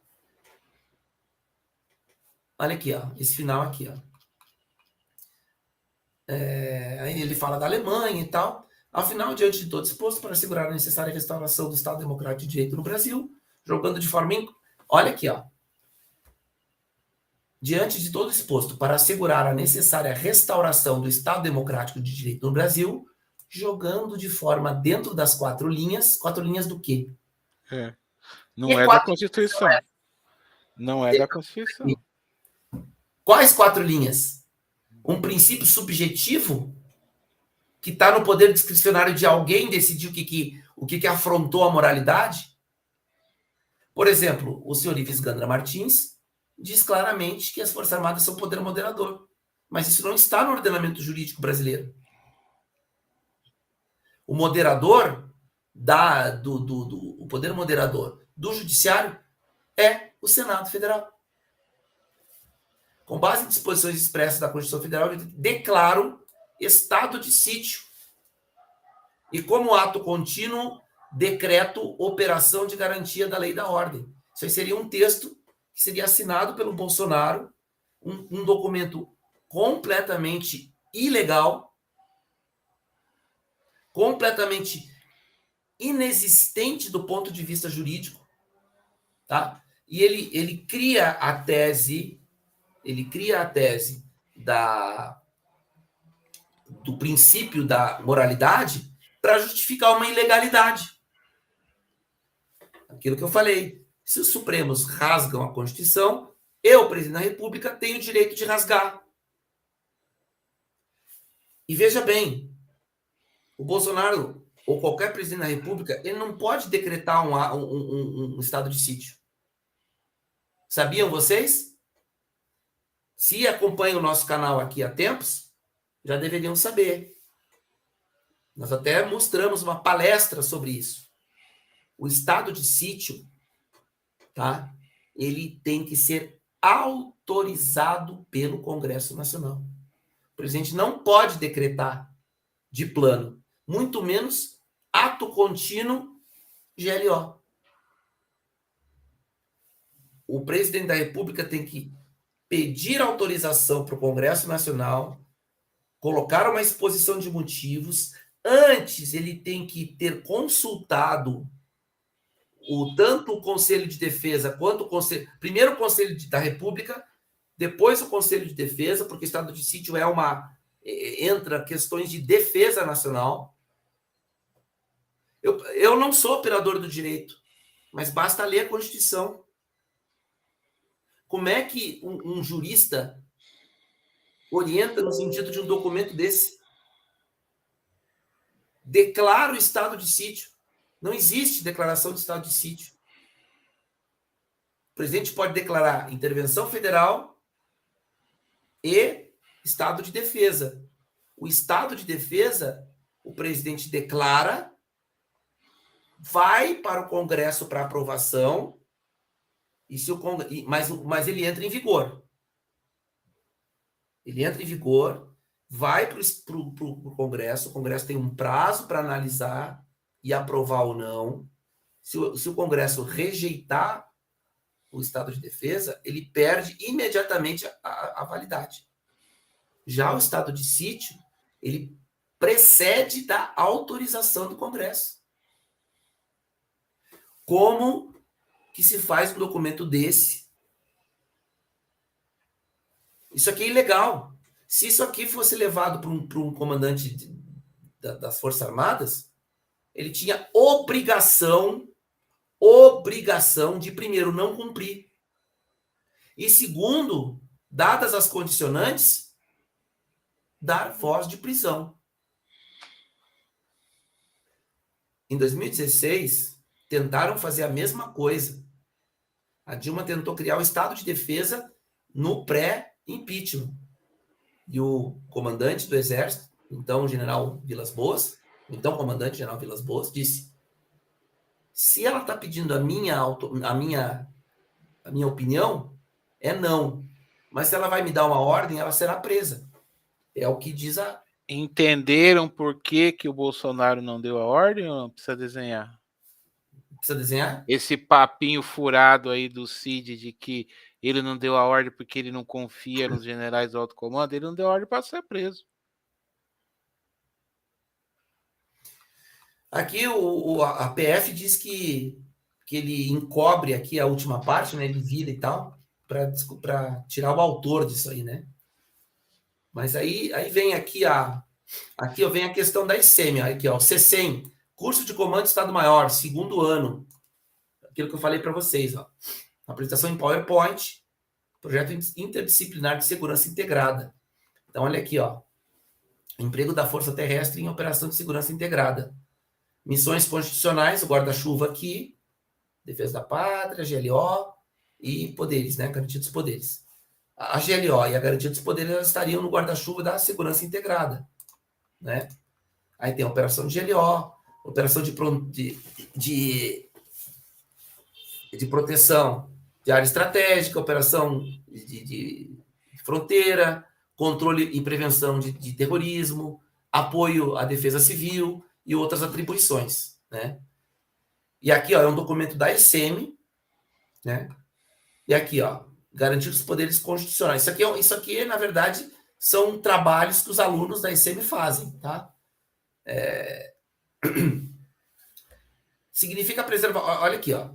Olha aqui, ó, esse final aqui, ó. Aí ele fala da Alemanha e tal. Afinal, diante de todo exposto, para assegurar a necessária restauração do Estado Democrático de Direito no Brasil, jogando de forma... Olha aqui, ó. Diante de todo exposto, para assegurar a necessária restauração do Estado Democrático de Direito no Brasil, jogando de forma dentro das 4 linhas. 4 linhas do quê? Não é da Constituição. Não é da Constituição. Quais 4 linhas? Um princípio subjetivo que está no poder discricionário de alguém decidir o que afrontou a moralidade? Por exemplo, o senhor Ives Gandra Martins diz claramente que as Forças Armadas são poder moderador. Mas isso não está no ordenamento jurídico brasileiro. O moderador o poder moderador do judiciário é o Senado Federal. Com base em disposições expressas da Constituição Federal, eu declaro estado de sítio. E como ato contínuo, decreto operação de garantia da lei e da ordem. Isso aí seria um texto que seria assinado pelo Bolsonaro, um documento completamente ilegal, completamente inexistente do ponto de vista jurídico, tá? E ele cria a tese, do princípio da moralidade para justificar uma ilegalidade. Aquilo que eu falei. Se os Supremos rasgam a Constituição, eu, presidente da República, tenho o direito de rasgar. E veja bem, o Bolsonaro, ou qualquer presidente da República, ele não pode decretar um estado de sítio. Sabiam vocês? Se acompanham o nosso canal aqui há tempos, já deveriam saber. Nós até mostramos uma palestra sobre isso. O estado de sítio, tá? Ele tem que ser autorizado pelo Congresso Nacional. O presidente não pode decretar de plano, muito menos ato contínuo GLO. O presidente da República tem que pedir autorização para o Congresso Nacional, colocar uma exposição de motivos. Antes, ele tem que ter consultado tanto o Conselho de Defesa quanto o Conselho... Primeiro o Conselho da República, depois o Conselho de Defesa, porque o estado de sítio entra questões de defesa nacional. Eu não sou operador do direito, mas basta ler a Constituição. Como é que um jurista orienta no sentido de um documento desse? Declara o estado de sítio. Não existe declaração de estado de sítio. presidente pode declarar intervenção federal e estado de defesa. O estado de defesa, o presidente declara, vai para o Congresso para aprovação, mas ele entra em vigor. Ele entra em vigor, vai para o Congresso, o Congresso tem um prazo para analisar e aprovar ou não. Se o Congresso rejeitar o estado de defesa, ele perde imediatamente a validade. Já o estado de sítio, ele precede da autorização do Congresso. Como que se faz um documento desse? Isso aqui é ilegal. Se isso aqui fosse levado para um comandante das Forças Armadas, ele tinha obrigação de, primeiro, não cumprir. E, segundo, dadas as condicionantes, dar voz de prisão. Em 2016, tentaram fazer a mesma coisa. A Dilma tentou criar o estado de defesa no pré-impeachment. E o comandante do Exército, então o general Vilas Boas, disse: se ela está pedindo a minha opinião, é não. Mas se ela vai me dar uma ordem, ela será presa. É o que diz a... Entenderam por que o Bolsonaro não deu a ordem ou não precisa desenhar? Precisa desenhar? Esse papinho furado aí do Cid de que ele não deu a ordem porque ele não confia nos generais do alto comando, ele não deu a ordem para ser preso. Aqui a PF diz que ele encobre aqui a última parte, né? Ele vira e tal, para tirar o autor disso aí, né? Mas aí vem aqui vem a questão da ICEM, aqui, ó, o CECEM, Curso de Comando de Estado-Maior, segundo ano. Aquilo que eu falei para vocês, ó. Apresentação em PowerPoint, projeto interdisciplinar de segurança integrada. Então, olha aqui, ó. Emprego da Força Terrestre em operação de segurança integrada. Missões constitucionais, o guarda-chuva aqui, defesa da pátria, GLO e poderes, né? Garantia dos poderes. A GLO e a garantia dos poderes elas estariam no guarda-chuva da segurança integrada, né? Aí tem a operação de GLO, operação de proteção de área estratégica, operação de fronteira, controle e prevenção de terrorismo, apoio à defesa civil e outras atribuições, né? E aqui, ó, é um documento da ICEM, né? E aqui, ó, garantir os poderes constitucionais. Isso aqui, na verdade, são trabalhos que os alunos da ICEM fazem, tá? Significa preservar... Olha aqui, ó.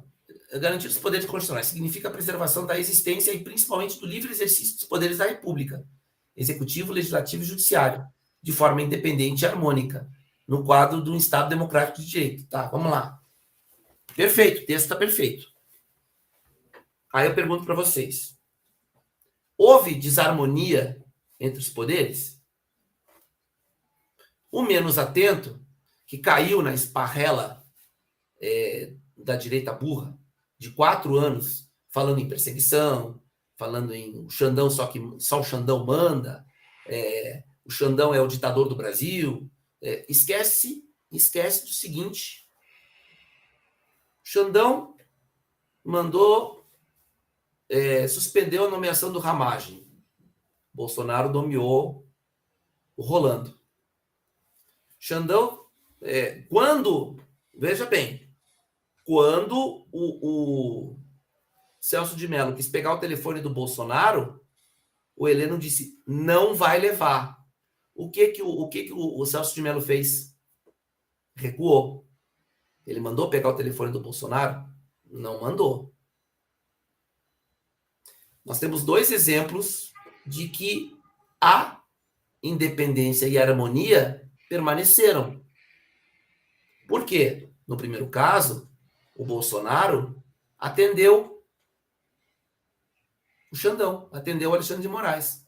Garantir os poderes constitucionais significa a preservação da existência e principalmente do livre exercício dos poderes da República, executivo, legislativo e judiciário, de forma independente e harmônica, no quadro de um Estado democrático de direito. Tá, vamos lá. Perfeito, o texto está perfeito. Aí eu pergunto para vocês: houve desarmonia entre os poderes? O menos atento, que caiu na esparrela da direita burra, de 4 anos, falando em perseguição, falando em Xandão, só o Xandão manda, o Xandão é o ditador do Brasil, esquece do seguinte: Xandão mandou suspendeu a nomeação do Ramagem. Bolsonaro nomeou o Rolando. Xandão, veja bem, quando o Celso de Mello quis pegar o telefone do Bolsonaro, o Heleno disse: não vai levar. O que o Celso de Mello fez? Recuou. Ele mandou pegar o telefone do Bolsonaro? Não mandou. Nós temos 2 exemplos de que a independência e a harmonia permaneceram. Por quê? No primeiro caso, o Bolsonaro atendeu o Xandão, atendeu o Alexandre de Moraes.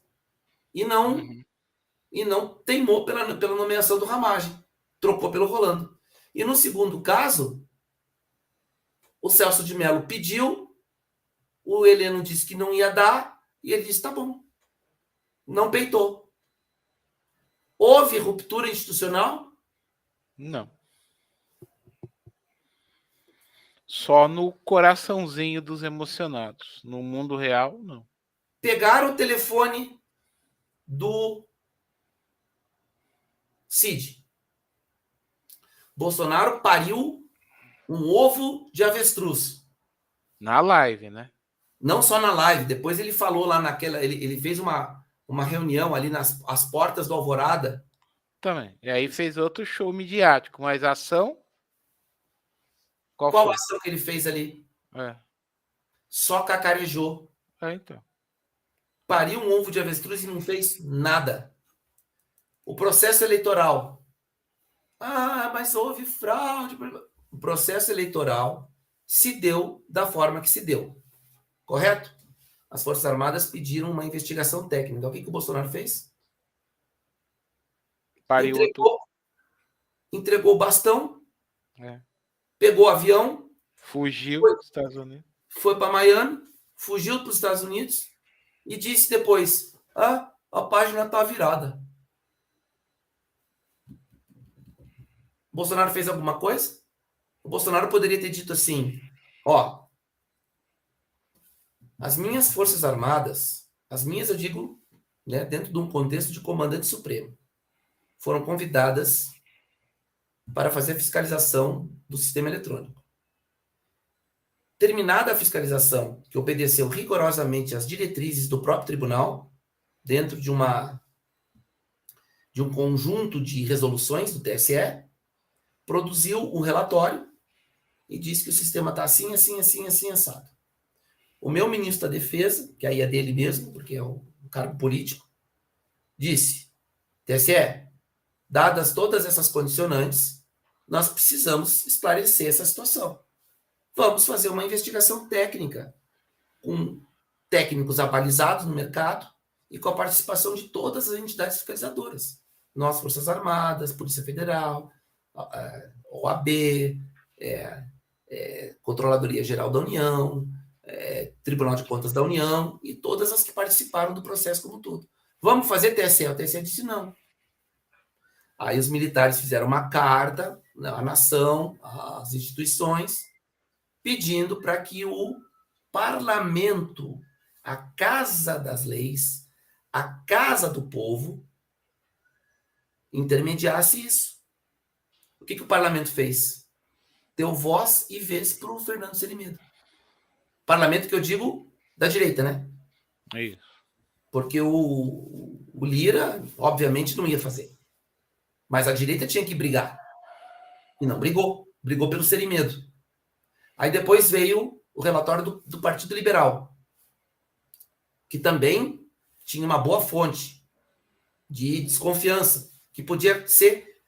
E não teimou pela nomeação do Ramagem. Trocou pelo Rolando. E no segundo caso, o Celso de Mello pediu, o Heleno disse que não ia dar, e ele disse, tá bom. Não peitou. Houve ruptura institucional? Não. Só no coraçãozinho dos emocionados. No mundo real, não. Pegaram o telefone do Cid. Bolsonaro pariu um ovo de avestruz. Na live, né? Não só na live, depois ele falou lá naquela. Ele fez uma reunião ali nas as portas do Alvorada. Também. E aí fez outro show midiático, mas a ação. Qual Qual foi? ação que ele fez ali? É. Só cacarejou. Então. Pariu um ovo de avestruz e não fez nada. O processo eleitoral. Ah, mas houve fraude. O processo eleitoral se deu da forma que se deu. Correto? As Forças Armadas pediram uma investigação técnica. O que o Bolsonaro fez? Pariu Entregou o bastão, pegou o avião, fugiu para os Estados Unidos. Foi para Miami, fugiu para os Estados Unidos e disse depois: ah, a página está virada. O Bolsonaro fez alguma coisa? O Bolsonaro poderia ter dito assim: ó, as minhas Forças Armadas, as minhas eu digo, né, dentro de um contexto de comandante supremo, foram convidadas para fazer a fiscalização do sistema eletrônico. Terminada a fiscalização, que obedeceu rigorosamente às diretrizes do próprio tribunal, dentro de um conjunto de resoluções do TSE, produziu um relatório e disse que o sistema está assim, assim, assim, assim, assado. O meu ministro da Defesa, que aí é dele mesmo, porque é um cargo político, disse: TSE, dadas todas essas condicionantes, nós precisamos esclarecer essa situação. Vamos fazer uma investigação técnica, com técnicos abalizados no mercado e com a participação de todas as entidades fiscalizadoras. Nós, Forças Armadas, Polícia Federal, OAB, Controladoria Geral da União, Tribunal de Contas da União e todas as que participaram do processo como um todo. Vamos fazer TSE? O TSE disse não. Aí os militares fizeram uma carta à nação, às instituições, pedindo para que o parlamento, a casa das leis, a casa do povo, intermediasse isso. O que o parlamento fez? Deu voz e vez para o Fernando Selimedo. Parlamento que eu digo da direita, né? É isso. Porque o Lira, obviamente, não ia fazer. Mas a direita tinha que brigar. E não brigou. Brigou pelo Selimedo. Aí depois veio o relatório do Partido Liberal, que também tinha uma boa fonte de desconfiança, que podia ser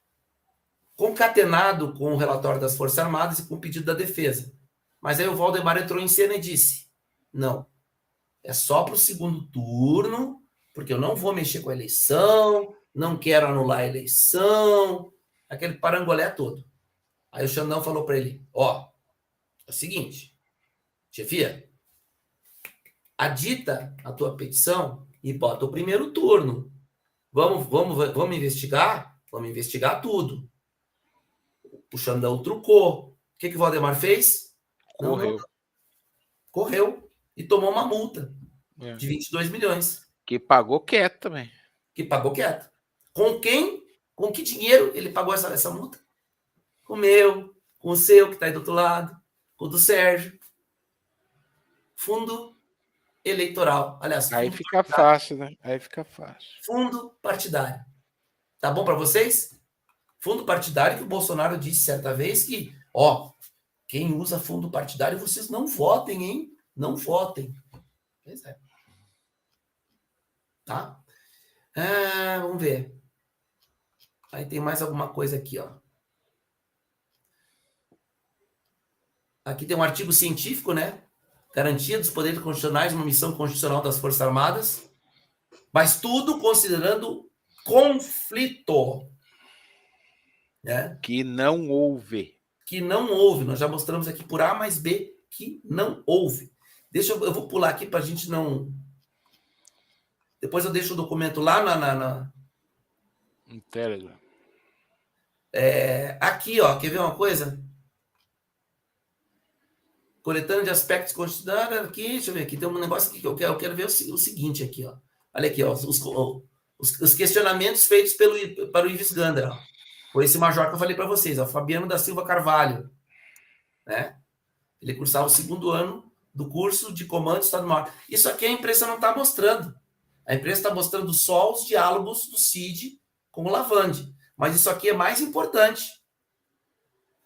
concatenado com o relatório das Forças Armadas e com o pedido da defesa. Mas aí o Valdemar entrou em cena e disse: não, é só para o segundo turno, porque eu não vou mexer com a eleição, não quero anular a eleição, aquele parangolé todo. Aí o Xandão falou para ele: ó, é o seguinte, chefia, adita a tua petição e bota o primeiro turno. Vamos investigar? Vamos investigar tudo. O Xandão trucou. O que o Valdemar fez? Correu. Não. Correu e tomou uma multa de 22 milhões. Que pagou quieto também. Que pagou quieto. Com quem? Com que dinheiro ele pagou essa multa? Com o meu, com o seu, que está aí do outro lado, com o do Sérgio. Fundo eleitoral. Aliás, aí fica fácil, né? Aí fica fácil. Fundo partidário. Tá bom para vocês? Fundo partidário que o Bolsonaro disse certa vez que, ó, quem usa fundo partidário, vocês não votem, hein? Não votem. Pois é. Tá? Vamos ver. Aí tem mais alguma coisa aqui, ó. Aqui tem um artigo científico, né? Garantia dos poderes constitucionais, uma missão constitucional das Forças Armadas. Mas tudo considerando conflito. Né? Que não houve. Que não houve. Nós já mostramos aqui por A mais B que não houve. eu vou pular aqui para a gente não... Depois eu deixo o documento lá no Telegram. Aqui, ó, quer ver uma coisa? Coletânea de aspectos constitucionais, aqui, deixa eu ver aqui, tem um negócio aqui que eu quero ver o seguinte aqui, ó. Olha aqui, ó, os questionamentos feitos para o Ives Gandra, ó. Foi esse major que eu falei para vocês, ó, Fabiano da Silva Carvalho, né? Ele cursava o 2º ano do curso de comando do Estado-Maior. Isso aqui a imprensa não está mostrando. A imprensa está mostrando só os diálogos do Cid com o Lavande. Mas isso aqui é mais importante.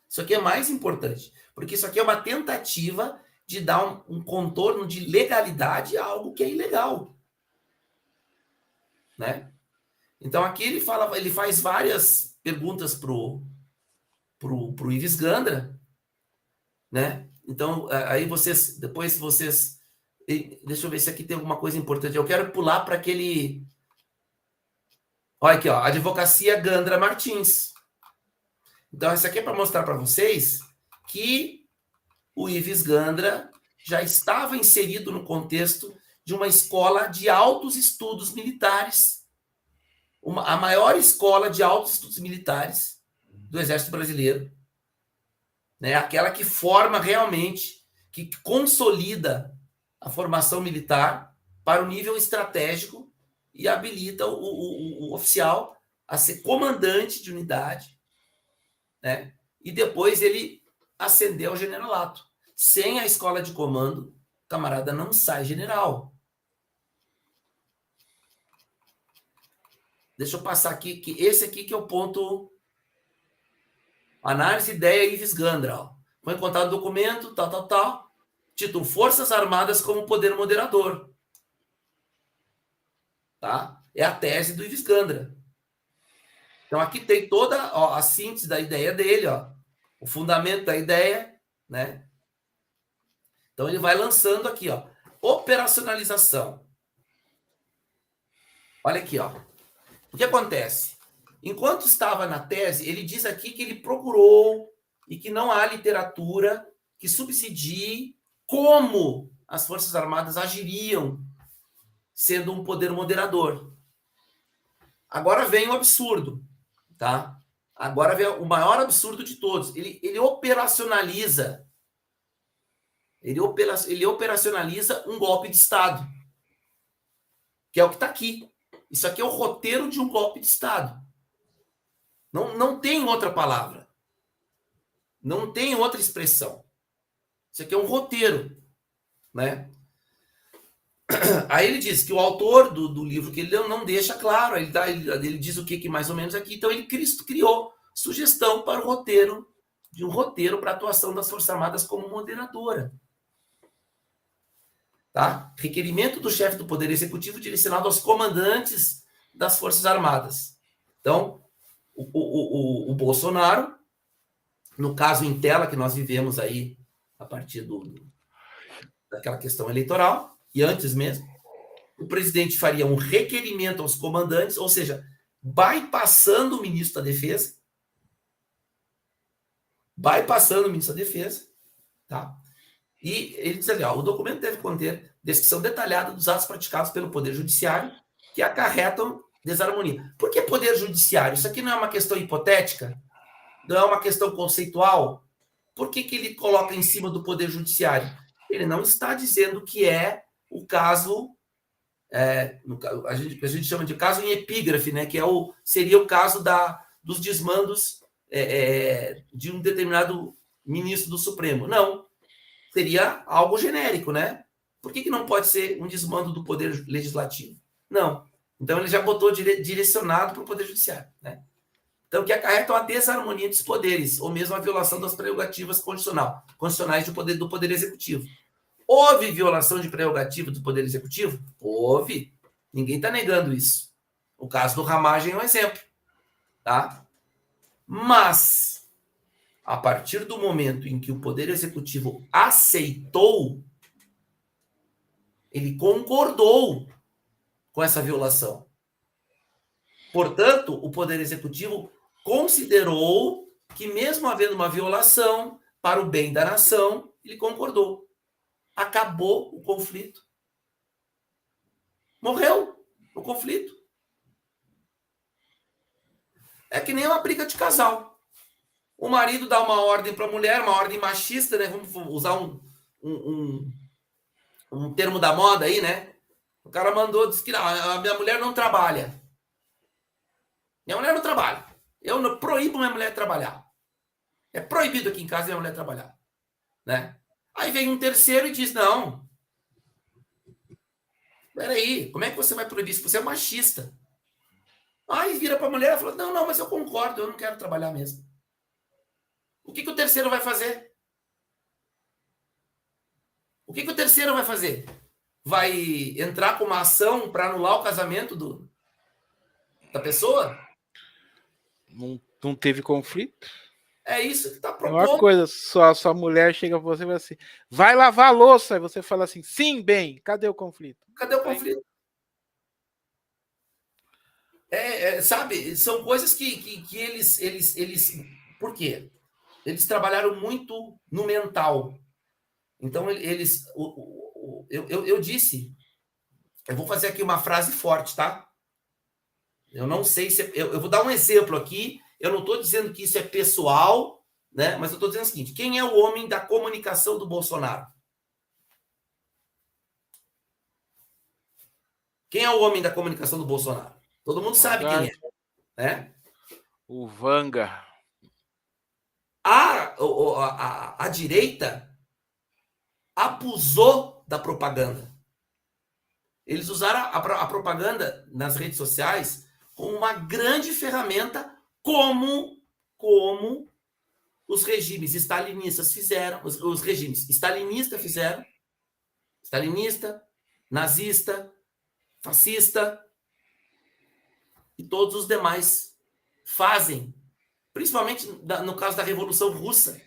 Isso aqui é mais importante. Porque isso aqui é uma tentativa de dar um contorno de legalidade a algo que é ilegal. Né? Então aqui ele faz várias perguntas pro Ives Gandra, né? Então aí depois vocês, deixa eu ver se aqui tem alguma coisa importante. Eu quero pular para aquele, olha aqui, ó, Advocacia Gandra Martins. Então isso aqui é para mostrar para vocês que o Ives Gandra já estava inserido no contexto de uma escola de altos estudos militares, a maior escola de altos estudos militares do Exército Brasileiro, né? Aquela que forma realmente, que consolida a formação militar para o nível estratégico e habilita o oficial a ser comandante de unidade, né? E depois ele ascender ao generalato. Sem a escola de comando, o camarada não sai general. Deixa eu passar aqui, que esse aqui que é o ponto... Análise, ideia, Ives Gandra. Ó. Foi encontrado documento, tal. Título, Forças Armadas como poder moderador. Tá? É a tese do Ives Gandra. Então, aqui tem toda a síntese da ideia dele, ó, o fundamento da ideia, né? Então, ele vai lançando aqui, ó, operacionalização. Olha aqui, ó. O que acontece? Enquanto estava na tese, ele diz aqui que ele procurou e que não há literatura que subsidie como as Forças Armadas agiriam sendo um poder moderador. Agora vem o absurdo, tá? Agora vem o maior absurdo de todos. Ele operacionaliza um golpe de Estado, que é o que está aqui. Isso aqui é o roteiro de um golpe de Estado. Não tem outra palavra. Não tem outra expressão. Isso aqui é um roteiro, né? Aí ele diz que o autor do livro que ele leu não deixa claro. Ele diz o que mais ou menos aqui. Então ele criou sugestão para o roteiro, de um roteiro para a atuação das Forças Armadas como moderadora. Tá? Requerimento do chefe do Poder Executivo direcionado aos comandantes das Forças Armadas. Então, o Bolsonaro, no caso em tela que nós vivemos aí a partir daquela questão eleitoral, e antes mesmo, o presidente faria um requerimento aos comandantes, ou seja, bypassando o ministro da Defesa, tá? E ele diz ali, ó, o documento deve conter descrição detalhada dos atos praticados pelo Poder Judiciário que acarretam desarmonia. Por que Poder Judiciário? Isso aqui não é uma questão hipotética? Não é uma questão conceitual? Por que ele coloca em cima do Poder Judiciário? Ele não está dizendo que é o caso, a gente chama de caso em epígrafe, né? Que seria o caso dos desmandos de um determinado ministro do Supremo. Não. Seria algo genérico, né? Por que não pode ser um desmando do Poder Legislativo? Não. Então, ele já botou direcionado para o Poder Judiciário, né? Então, que acarreta uma desarmonia dos poderes, ou mesmo a violação das prerrogativas constitucionais do Poder Executivo. Houve violação de prerrogativa do Poder Executivo? Houve. Ninguém está negando isso. O caso do Ramagem é um exemplo, tá? Mas, a partir do momento em que o Poder Executivo aceitou, ele concordou com essa violação. Portanto, o Poder Executivo considerou que, mesmo havendo uma violação, para o bem da nação, ele concordou. acabou o conflito. Morreu o conflito. É que nem uma briga de casal. O marido dá uma ordem para a mulher, uma ordem machista, né? Vamos usar um termo da moda aí, né? O cara mandou, disse que não, a minha mulher não trabalha. Minha mulher não trabalha. Eu não, proíbo minha mulher trabalhar. É proibido aqui em casa minha mulher trabalhar. Né? Aí vem um terceiro e diz, não. Peraí, como é que você vai proibir isso? Você é machista. Aí vira para a mulher e fala, não, mas eu concordo, eu não quero trabalhar mesmo. O que o terceiro vai fazer? O que o terceiro vai fazer? Vai entrar com uma ação para anular o casamento da pessoa? Não teve conflito? É isso que está propondo. Uma coisa, sua mulher chega para você e fala assim, vai lavar a louça, e você fala assim, sim, bem, cadê o conflito? Cadê o conflito? Sabe, são coisas que eles... Por quê? Eles trabalharam muito no mental. Então, eles... Eu disse, eu vou fazer aqui uma frase forte, tá? Eu não sei se... Eu vou dar um exemplo aqui, eu não estou dizendo que isso é pessoal, né? Mas eu estou dizendo o seguinte, quem é o homem da comunicação do Bolsonaro? Quem é o homem da comunicação do Bolsonaro? Todo mundo sabe quem é, né? O Vanga. A direita abusou da propaganda. Eles usaram a propaganda nas redes sociais como uma grande ferramenta, como os regimes stalinistas fizeram, os regimes stalinistas fizeram, stalinista, nazista, fascista e todos os demais fazem, principalmente no caso da Revolução Russa.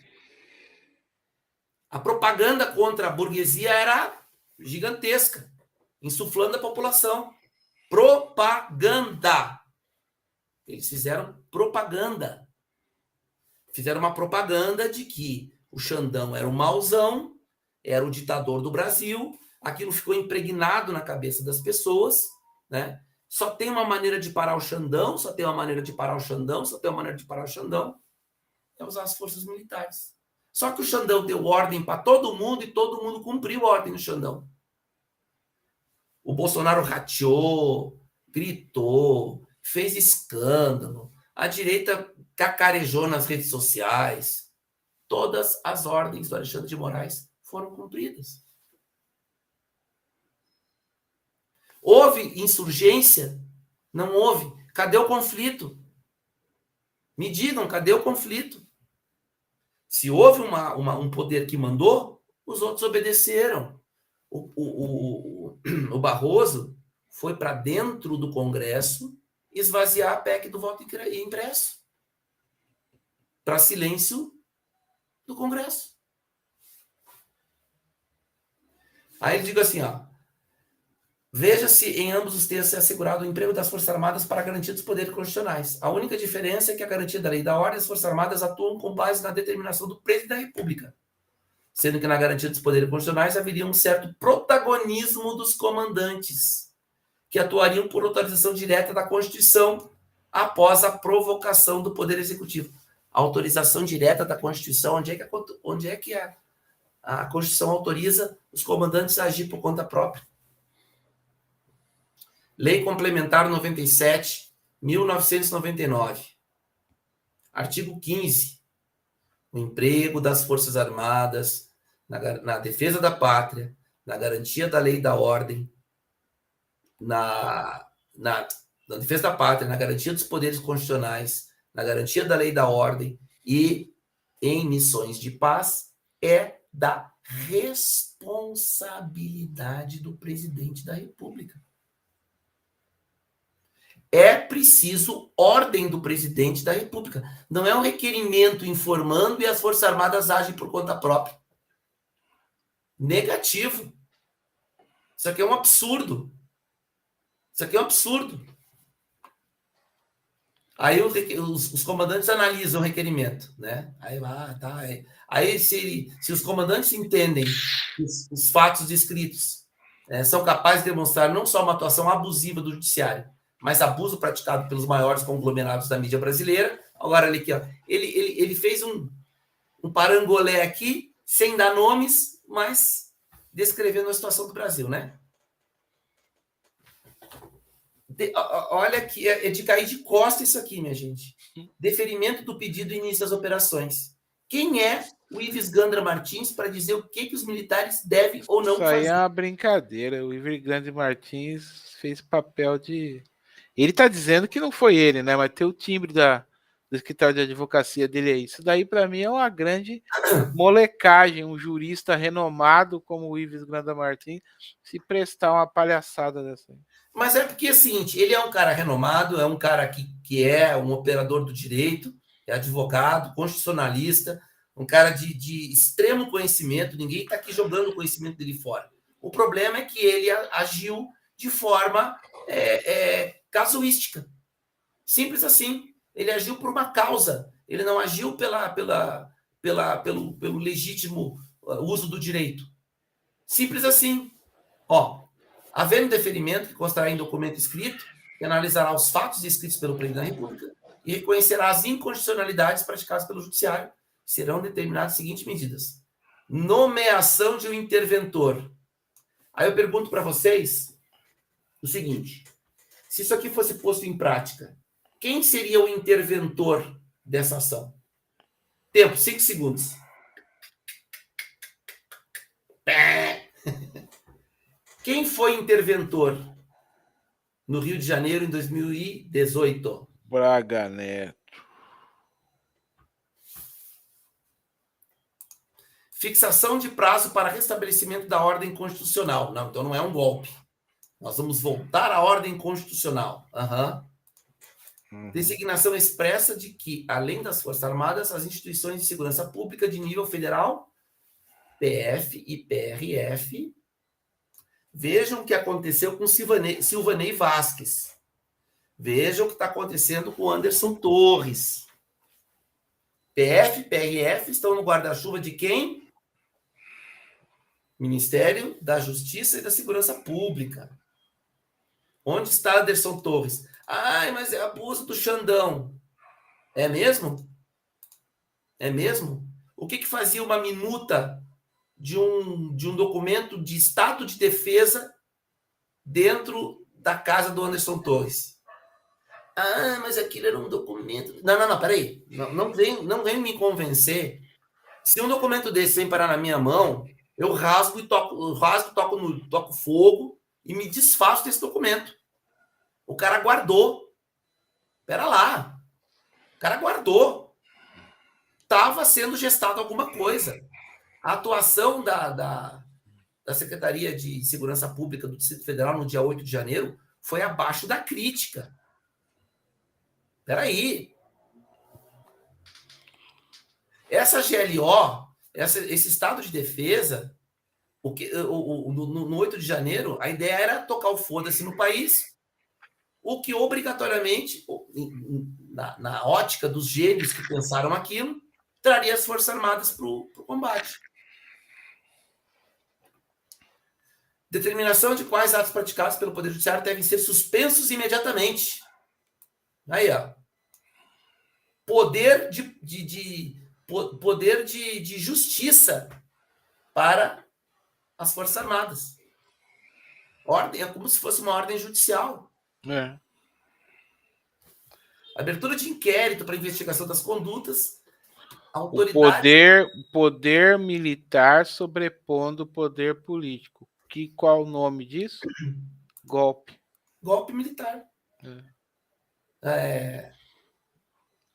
A propaganda contra a burguesia era gigantesca, insuflando a população. Propaganda. Eles fizeram propaganda. Fizeram uma propaganda de que o Xandão era um mauzão, era o ditador do Brasil. Aquilo ficou impregnado na cabeça das pessoas, né? Só tem uma maneira de parar o Xandão, só tem uma maneira de parar o Xandão, só tem uma maneira de parar o Xandão, é usar as forças militares. Só que o Xandão deu ordem para todo mundo e todo mundo cumpriu a ordem do Xandão. O Bolsonaro rateou, gritou, fez escândalo. A direita cacarejou nas redes sociais. Todas as ordens do Alexandre de Moraes foram cumpridas. Houve insurgência? Não houve. Cadê o conflito? Me digam, cadê o conflito? Se houve um poder que mandou, os outros obedeceram. O Barroso foi para dentro do Congresso esvaziar a PEC do voto impresso. Para silêncio do Congresso. Aí ele diz assim, ó, veja se em ambos os textos é assegurado o emprego das Forças Armadas para a garantia dos poderes constitucionais. A única diferença é que a garantia da lei e da ordem, as Forças Armadas atuam com base na determinação do presidente da República, sendo que na garantia dos poderes constitucionais haveria um certo protagonismo dos comandantes, que atuariam por autorização direta da Constituição após a provocação do Poder Executivo. A autorização direta da Constituição, onde é que a Constituição autoriza os comandantes a agir por conta própria? Lei Complementar 97, 1999. Artigo 15. O emprego das Forças Armadas na defesa da pátria, na garantia da lei e da ordem, na defesa da pátria, na garantia dos poderes constitucionais, na garantia da lei e da ordem e em missões de paz é da responsabilidade do presidente da República. É preciso ordem do presidente da República. Não é um requerimento informando e as Forças Armadas agem por conta própria. Negativo. Isso aqui é um absurdo. Isso aqui é um absurdo. Aí os comandantes analisam o requerimento, né? Aí tá. Aí se os comandantes entendem os fatos descritos, são capazes de demonstrar não só uma atuação abusiva do judiciário, mas abuso praticado pelos maiores conglomerados da mídia brasileira. Agora, olha aqui, ó, ele fez um parangolé aqui, sem dar nomes, mas descrevendo a situação do Brasil, né? Olha que é de cair de costa isso aqui, minha gente. Deferimento do pedido e início das operações. Quem é o Ives Gandra Martins para dizer o que os militares devem ou não fazer? Isso aí é uma brincadeira. O Ives Gandra Martins fez papel de... Ele está dizendo que não foi ele, né? Mas tem o timbre do escritório de advocacia dele aí. Isso daí, para mim, é uma grande molecagem. Um jurista renomado como o Ives Gandra Martins se prestar uma palhaçada dessa aí. Mas é porque, assim, ele é um cara renomado, é um cara que é um operador do direito, é advogado, constitucionalista, um cara de extremo conhecimento, ninguém está aqui jogando o conhecimento dele fora. O problema é que ele agiu de forma casuística. Simples assim. Ele agiu por uma causa, ele não agiu pelo legítimo uso do direito. Simples assim. Ó, havendo deferimento que constará em documento escrito, que analisará os fatos descritos pelo Presidente da República e reconhecerá as inconstitucionalidades praticadas pelo Judiciário, serão determinadas as seguintes medidas. Nomeação de um interventor. Aí eu pergunto para vocês o seguinte, se isso aqui fosse posto em prática, quem seria o interventor dessa ação? Tempo, 5 segundos. Quem foi interventor no Rio de Janeiro em 2018? Braga Neto. Fixação de prazo para restabelecimento da ordem constitucional. Não, então não é um golpe. Nós vamos voltar à ordem constitucional. Designação expressa de que, além das Forças Armadas, as instituições de segurança pública de nível federal, PF e PRF, vejam o que aconteceu com Silvanei Vasquez. Vejam o que está acontecendo com Anderson Torres. PF e PRF estão no guarda-chuva de quem? Ministério da Justiça e da Segurança Pública. Onde está Anderson Torres? Ai, mas é abuso do Xandão. É mesmo? É mesmo? O que fazia uma minuta de um documento de estado de defesa dentro da casa do Anderson Torres? Ah, mas aquilo era um documento... Não, peraí. Não vem me convencer. Se um documento desse vem parar na minha mão, eu rasgo e toco fogo e me desfaço desse documento. O cara guardou. Pera lá. O cara guardou. Estava sendo gestado alguma coisa. A atuação da Secretaria de Segurança Pública do Distrito Federal no dia 8 de janeiro foi abaixo da crítica. Peraí. Essa GLO, esse estado de defesa, no 8 de janeiro, a ideia era tocar o foda-se no país, o que obrigatoriamente, na ótica dos gênios que pensaram aquilo, traria as Forças Armadas para o combate. Determinação de quais atos praticados pelo Poder Judiciário devem ser suspensos imediatamente. Aí, ó. Poder de justiça para as Forças Armadas. Ordem, é como se fosse uma ordem judicial. Abertura de inquérito para investigação das condutas. Autoridade... O poder militar sobrepondo o poder político. Qual o nome disso? Golpe. Golpe militar.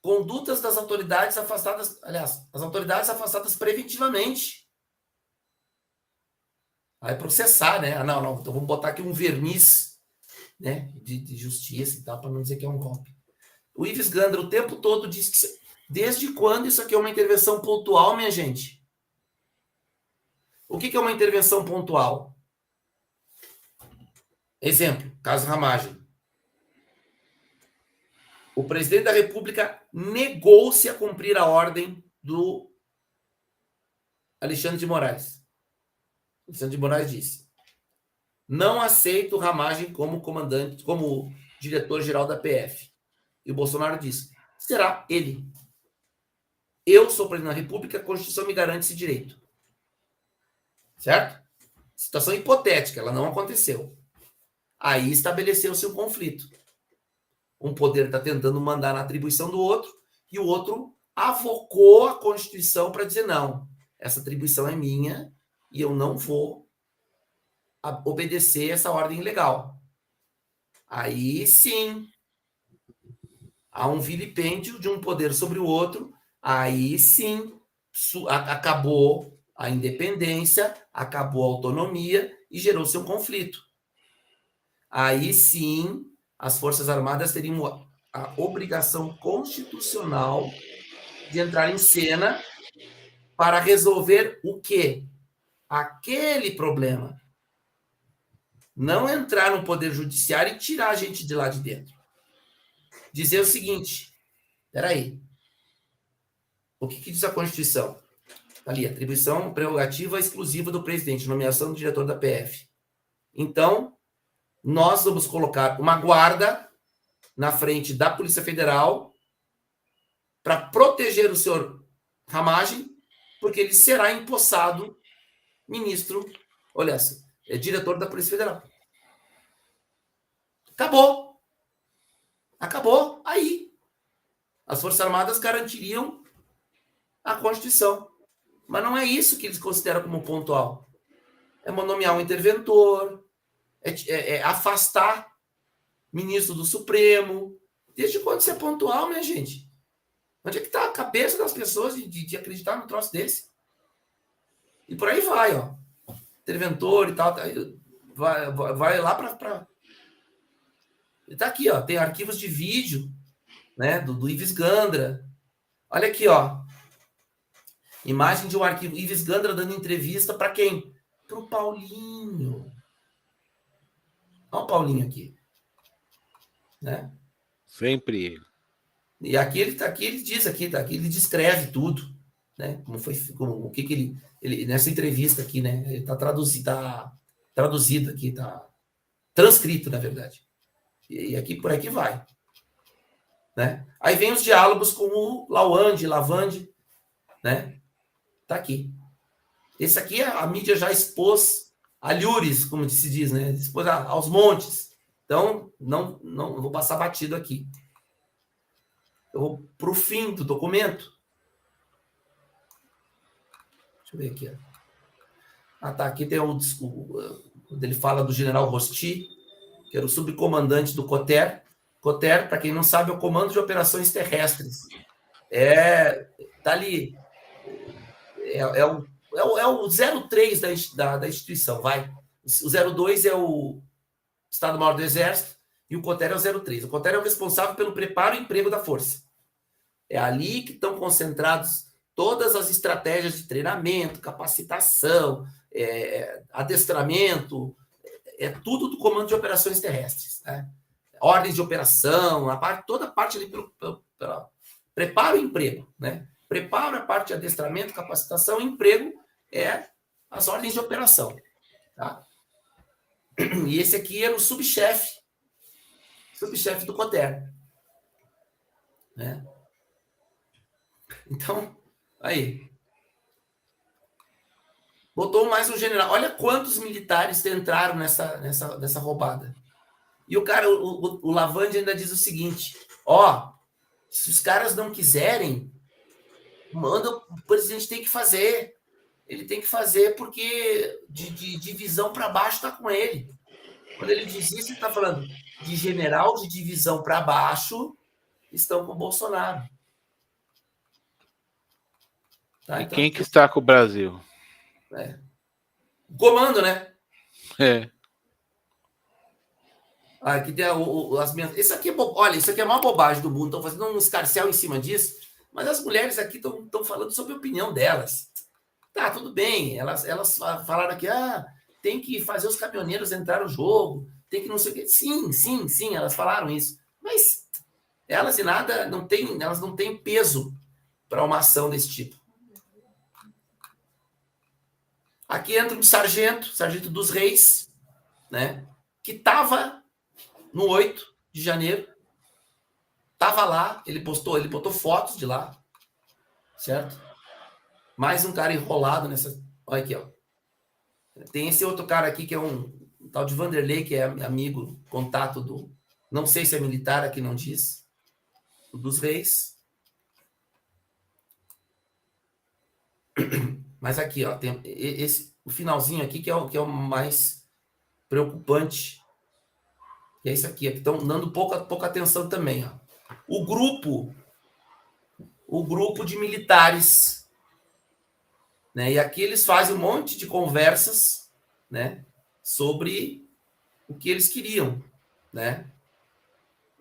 Condutas das autoridades afastadas, aliás, as autoridades afastadas preventivamente. Vai processar, né? Não, então vamos botar aqui um verniz, né, de justiça e tal, para não dizer que é um golpe. O Ives Gandra o tempo todo diz que... Desde quando isso aqui é uma intervenção pontual, minha gente? O que é uma intervenção pontual? Exemplo, caso Ramagem. O presidente da República negou-se a cumprir a ordem do Alexandre de Moraes. Alexandre de Moraes disse: não aceito Ramagem como comandante, como diretor-geral da PF. E o Bolsonaro disse: será ele. Eu sou presidente da República, a Constituição me garante esse direito. Certo? Situação hipotética, ela não aconteceu. Aí estabeleceu-se um conflito. Um poder está tentando mandar na atribuição do outro e o outro avocou a Constituição para dizer: não, essa atribuição é minha e eu não vou obedecer essa ordem legal. Aí sim, há um vilipêndio de um poder sobre o outro, aí sim acabou a independência, acabou a autonomia e gerou-se um conflito. Aí sim, as Forças Armadas teriam a obrigação constitucional de entrar em cena para resolver o quê? Aquele problema. Não entrar no Poder Judiciário e tirar a gente de lá de dentro. Dizer o seguinte: peraí, o que diz a Constituição? Ali, atribuição prerrogativa exclusiva do presidente, nomeação do diretor da PF. Então, nós vamos colocar uma guarda na frente da Polícia Federal para proteger o senhor Ramagem, porque ele será empossado ministro, olha, diretor da Polícia Federal. Acabou. Acabou aí. As Forças Armadas garantiriam a Constituição. Mas não é isso que eles consideram como pontual. É nomear um interventor, é afastar ministro do Supremo. Desde quando isso é pontual, né, gente? Onde é que está a cabeça das pessoas de acreditar num troço desse? E por aí vai, ó. Interventor e tal. Vai lá para... Está aqui, ó. Tem arquivos de vídeo, né, do Ives Gandra. Olha aqui, ó. Imagem de um arquivo. Ives Gandra dando entrevista para quem? Para o Paulinho. Olha o Paulinho aqui. Né? Sempre ele. E aqui ele tá aqui, ele diz aqui, tá aqui, ele descreve tudo, né? Como foi, o que ele nessa entrevista aqui, né? Ele tá traduzido aqui, tá transcrito, na verdade. E aqui por aqui vai, né? Aí vem os diálogos com o Lavande, né? Tá aqui. Esse aqui a mídia já expôs a Lures, como se diz, né? Expôs aos montes. Então, não vou passar batido aqui. Eu vou para o fim do documento. Deixa eu ver aqui. Ah, tá. Aqui tem quando ele fala do general Rosti, que era o subcomandante do COTER. COTER, para quem não sabe, é o Comando de Operações Terrestres. Tá ali. É o 03 da instituição, vai. O 02 é o Estado-Maior do Exército e o COTER é o 03. O COTER é o responsável pelo preparo e emprego da força. É ali que estão concentrados todas as estratégias de treinamento, capacitação, adestramento, tudo do Comando de Operações Terrestres. Né? Ordens de operação, toda a parte ali pelo preparo e emprego. Né? Preparo, a parte de adestramento, capacitação e emprego é as ordens de operação. Tá? E esse aqui era o subchefe do COTER. Né? Então, aí. Botou mais um general. Olha quantos militares entraram nessa roubada. E o cara, o Lavande ainda diz o seguinte: ó, se os caras não quiserem, manda, o presidente tem que fazer. Ele tem que fazer porque de divisão para baixo está com ele. Quando ele diz isso, ele está falando de general de divisão para baixo estão com o Bolsonaro. Tá, então, quem que está com o Brasil? O comando, né? Aqui tem as minhas... Isso aqui olha, isso aqui é a maior bobagem do mundo. Estão fazendo um escarcéu em cima disso, mas as mulheres aqui estão falando sobre a opinião delas. Tá, tudo bem. Elas falaram aqui, tem que fazer os caminhoneiros entrar no jogo, tem que não sei o quê. Sim, elas falaram isso. Mas Elas e nada, elas não têm peso para uma ação desse tipo. Aqui entra um sargento dos Reis, né, que estava no 8 de janeiro, estava lá, ele botou fotos de lá, certo? Mais um cara enrolado nessa... Olha aqui, ó. Tem esse outro cara aqui que é um tal de Vanderlei, que é amigo, contato do... Não sei se é militar, aqui não diz. Dos Reis. Mas aqui, ó, tem o finalzinho aqui que é o mais preocupante. Que é isso aqui, que estão dando pouca atenção também, ó. O grupo de militares, né? E aqui eles fazem um monte de conversas, né, sobre o que eles queriam, né?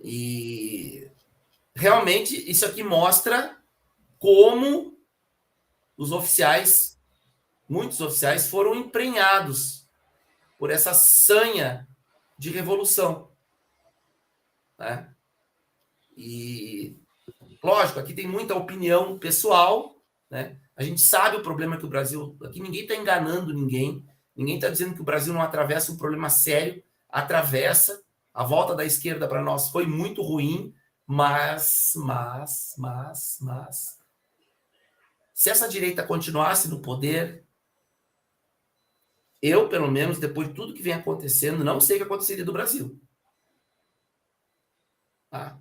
E realmente isso aqui mostra como os oficiais, muitos oficiais, foram emprenhados por essa sanha de revolução, né? E lógico, aqui tem muita opinião pessoal, né? A gente sabe o problema que o Brasil... Aqui ninguém está enganando ninguém. Ninguém está dizendo que o Brasil não atravessa um problema sério. Atravessa. A volta da esquerda para nós foi muito ruim, mas... Se essa direita continuasse no poder, eu, pelo menos, depois de tudo que vem acontecendo, não sei o que aconteceria do Brasil. Tá?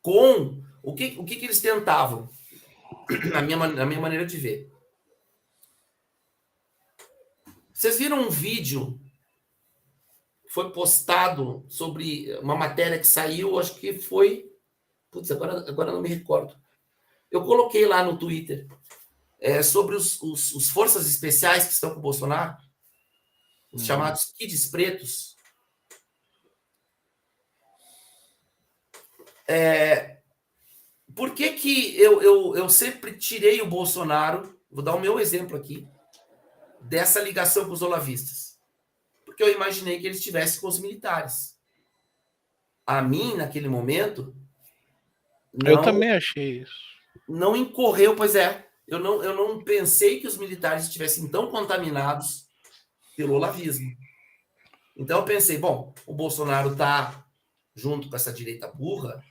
Com... O que eles tentavam? Na minha maneira de ver. Vocês viram um vídeo que foi postado sobre uma matéria que saiu, acho que foi... Putz, agora não me recordo. Eu coloquei lá no Twitter sobre os forças especiais que estão com o Bolsonaro, os chamados kids pretos. Por que eu sempre tirei o Bolsonaro, vou dar o meu exemplo aqui, dessa ligação com os olavistas? Porque eu imaginei que ele estivesse com os militares. A mim, naquele momento... Eu também achei isso. Não incorreu, pois é. Eu não pensei que os militares estivessem tão contaminados pelo olavismo. Então eu pensei, bom, o Bolsonaro está junto com essa direita burra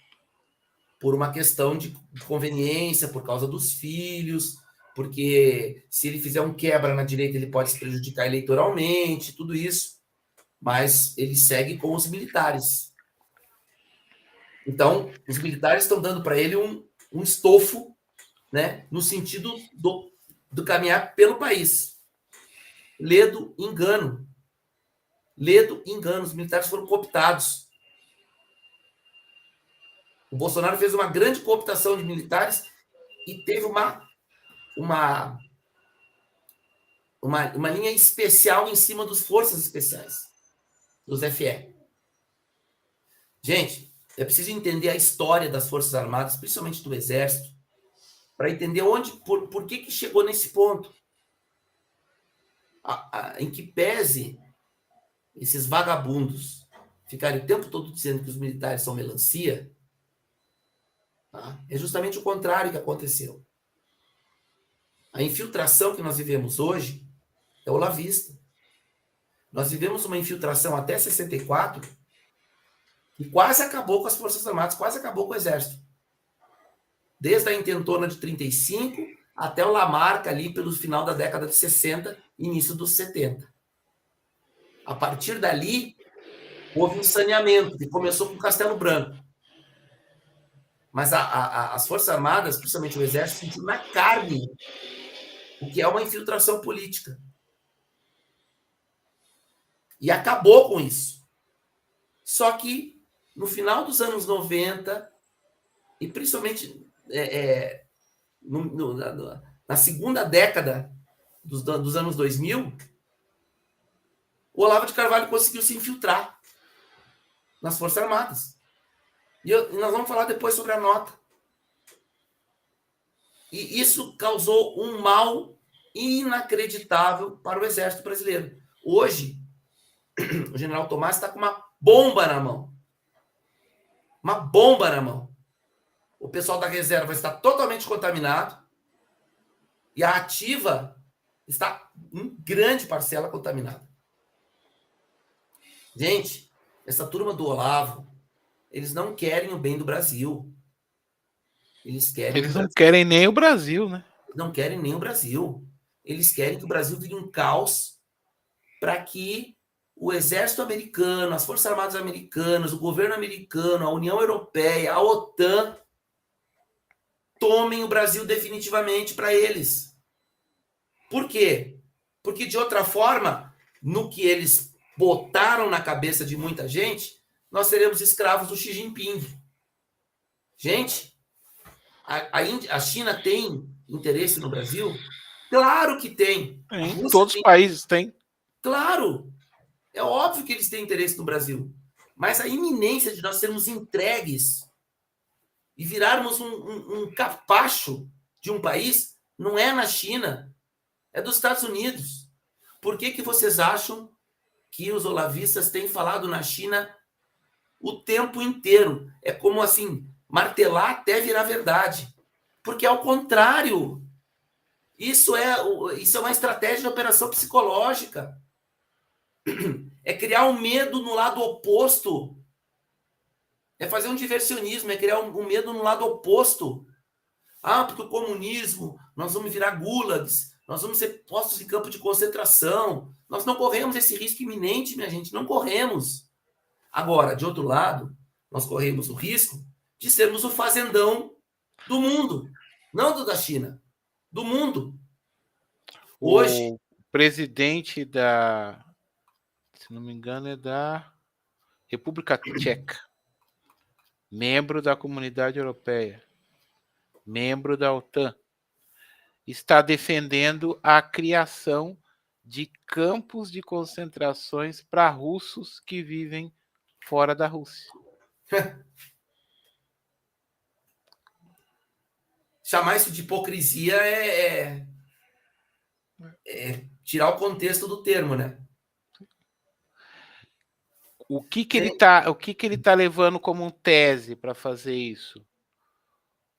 por uma questão de conveniência, por causa dos filhos, porque se ele fizer um quebra na direita, ele pode se prejudicar eleitoralmente, tudo isso. Mas ele segue com os militares. Então, os militares estão dando para ele um estofo, né, no sentido do caminhar pelo país. Ledo engano. Os militares foram cooptados. O Bolsonaro fez uma grande cooptação de militares e teve uma linha especial em cima dos forças especiais, dos FE. Gente, é preciso entender a história das Forças Armadas, principalmente do Exército, para entender por que chegou nesse ponto. Em que pese esses vagabundos ficarem o tempo todo dizendo que os militares são melancia, tá? É justamente o contrário que aconteceu. A infiltração que nós vivemos hoje é olavista. Nós vivemos uma infiltração até 64 que quase acabou com as Forças Armadas, quase acabou com o Exército. Desde a intentona de 35 até o Lamarca ali pelo final da década de 60, início dos 70. A partir dali, houve um saneamento, que começou com o Castelo Branco. Mas as Forças Armadas, principalmente o Exército, sentiu na carne o que é uma infiltração política. E acabou com isso. Só que, no final dos anos 90, e principalmente na segunda década dos anos 2000, o Olavo de Carvalho conseguiu se infiltrar nas Forças Armadas. E nós vamos falar depois sobre a nota. E isso causou um mal inacreditável para o Exército Brasileiro. Hoje, o general Tomás está com uma bomba na mão. Uma bomba na mão. o pessoal da reserva está totalmente contaminado e a ativa está em grande parcela contaminada. Gente, essa turma do Olavo, eles não querem o bem do Brasil. Eles não querem nem o Brasil, né? Não querem nem o Brasil. Eles querem que o Brasil vire um caos para que o exército americano, as forças armadas americanas, o governo americano, a União Europeia, a OTAN tomem o Brasil definitivamente para eles. Por quê? Porque, de outra forma, no que eles botaram na cabeça de muita gente, nós seremos escravos do Xi Jinping. Gente, a China tem interesse no Brasil? Claro que tem. Todos os países têm. Claro. É óbvio que eles têm interesse no Brasil. Mas a iminência de nós sermos entregues e virarmos um capacho de um país não é na China, é dos Estados Unidos. Por que vocês acham que os olavistas têm falado na China o tempo inteiro? É como assim, martelar até virar verdade. Porque ao contrário, isso é uma estratégia de operação psicológica. É criar um medo no lado oposto. É fazer um diversionismo, é criar um medo no lado oposto. Ah, porque o comunismo, nós vamos virar gulags, nós vamos ser postos em campo de concentração. Nós não corremos esse risco iminente, minha gente, não corremos. Agora, de outro lado, nós corremos o risco de sermos o fazendão do mundo, não do da China, do mundo. Hoje, o presidente da, se não me engano, é da República Tcheca, membro da Comunidade Europeia, membro da OTAN, está defendendo a criação de campos de concentrações para russos que vivem fora da Rússia. chamar isso de hipocrisia é tirar o contexto do termo, né? O que ele tá levando como tese para fazer isso?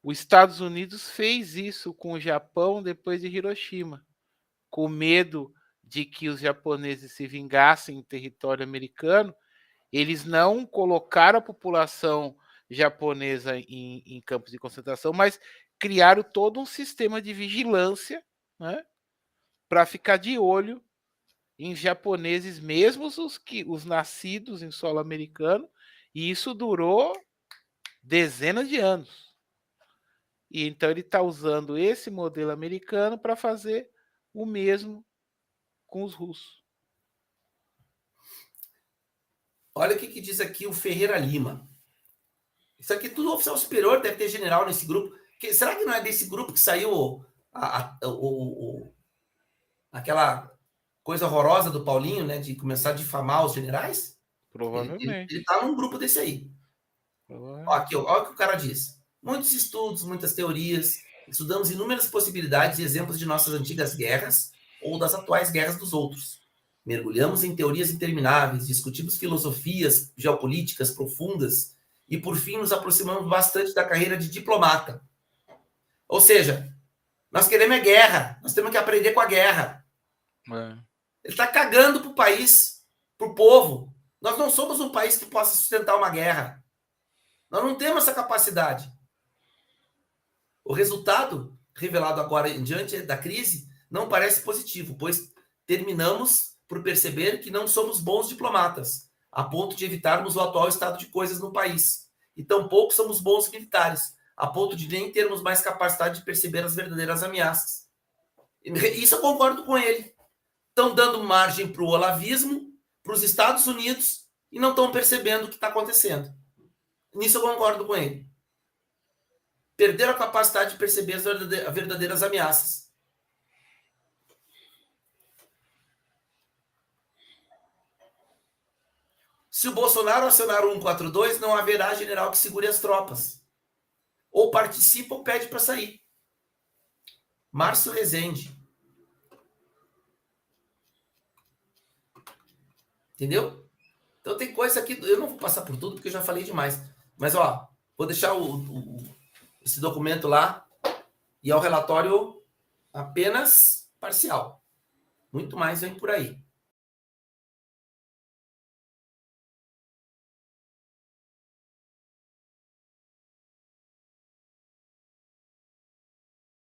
Os Estados Unidos fez isso com o Japão depois de Hiroshima, com medo de que os japoneses se vingassem em território americano. Eles não colocaram a população japonesa em campos de concentração, mas criaram todo um sistema de vigilância, né, para ficar de olho em japoneses, mesmo os nascidos em solo americano, e isso durou dezenas de anos. E então ele está usando esse modelo americano para fazer o mesmo com os russos. Olha o que diz aqui o Ferreira Lima. Isso aqui é tudo oficial superior, deve ter general nesse grupo. Será que não é desse grupo que saiu aquela coisa horrorosa do Paulinho, né, de começar a difamar os generais? Provavelmente. Ele está num grupo desse aí. Ó, aqui, ó, olha o que o cara diz. Muitos estudos, muitas teorias, estudamos inúmeras possibilidades e exemplos de nossas antigas guerras ou das atuais guerras dos outros. Mergulhamos em teorias intermináveis, discutimos filosofias geopolíticas profundas e, por fim, nos aproximamos bastante da carreira de diplomata. Ou seja, nós queremos guerra, nós temos que aprender com a guerra. Ele está cagando para o país, para o povo. Nós não somos um país que possa sustentar uma guerra. Nós não temos essa capacidade. O resultado, revelado agora em diante da crise, não parece positivo, pois terminamos por perceber que não somos bons diplomatas, a ponto de evitarmos o atual estado de coisas no país. E tampouco somos bons militares, a ponto de nem termos mais capacidade de perceber as verdadeiras ameaças. Isso eu concordo com ele. Estão dando margem para o olavismo, para os Estados Unidos, e não estão percebendo o que está acontecendo. Nisso eu concordo com ele. Perderam a capacidade de perceber as verdadeiras ameaças. Se o Bolsonaro acionar o 142, não haverá general que segure as tropas. Ou participa ou pede para sair. Márcio Rezende. Entendeu? Então tem coisa aqui, eu não vou passar por tudo porque eu já falei demais. Mas ó, vou deixar esse documento lá, e é um relatório apenas parcial. Muito mais vem por aí.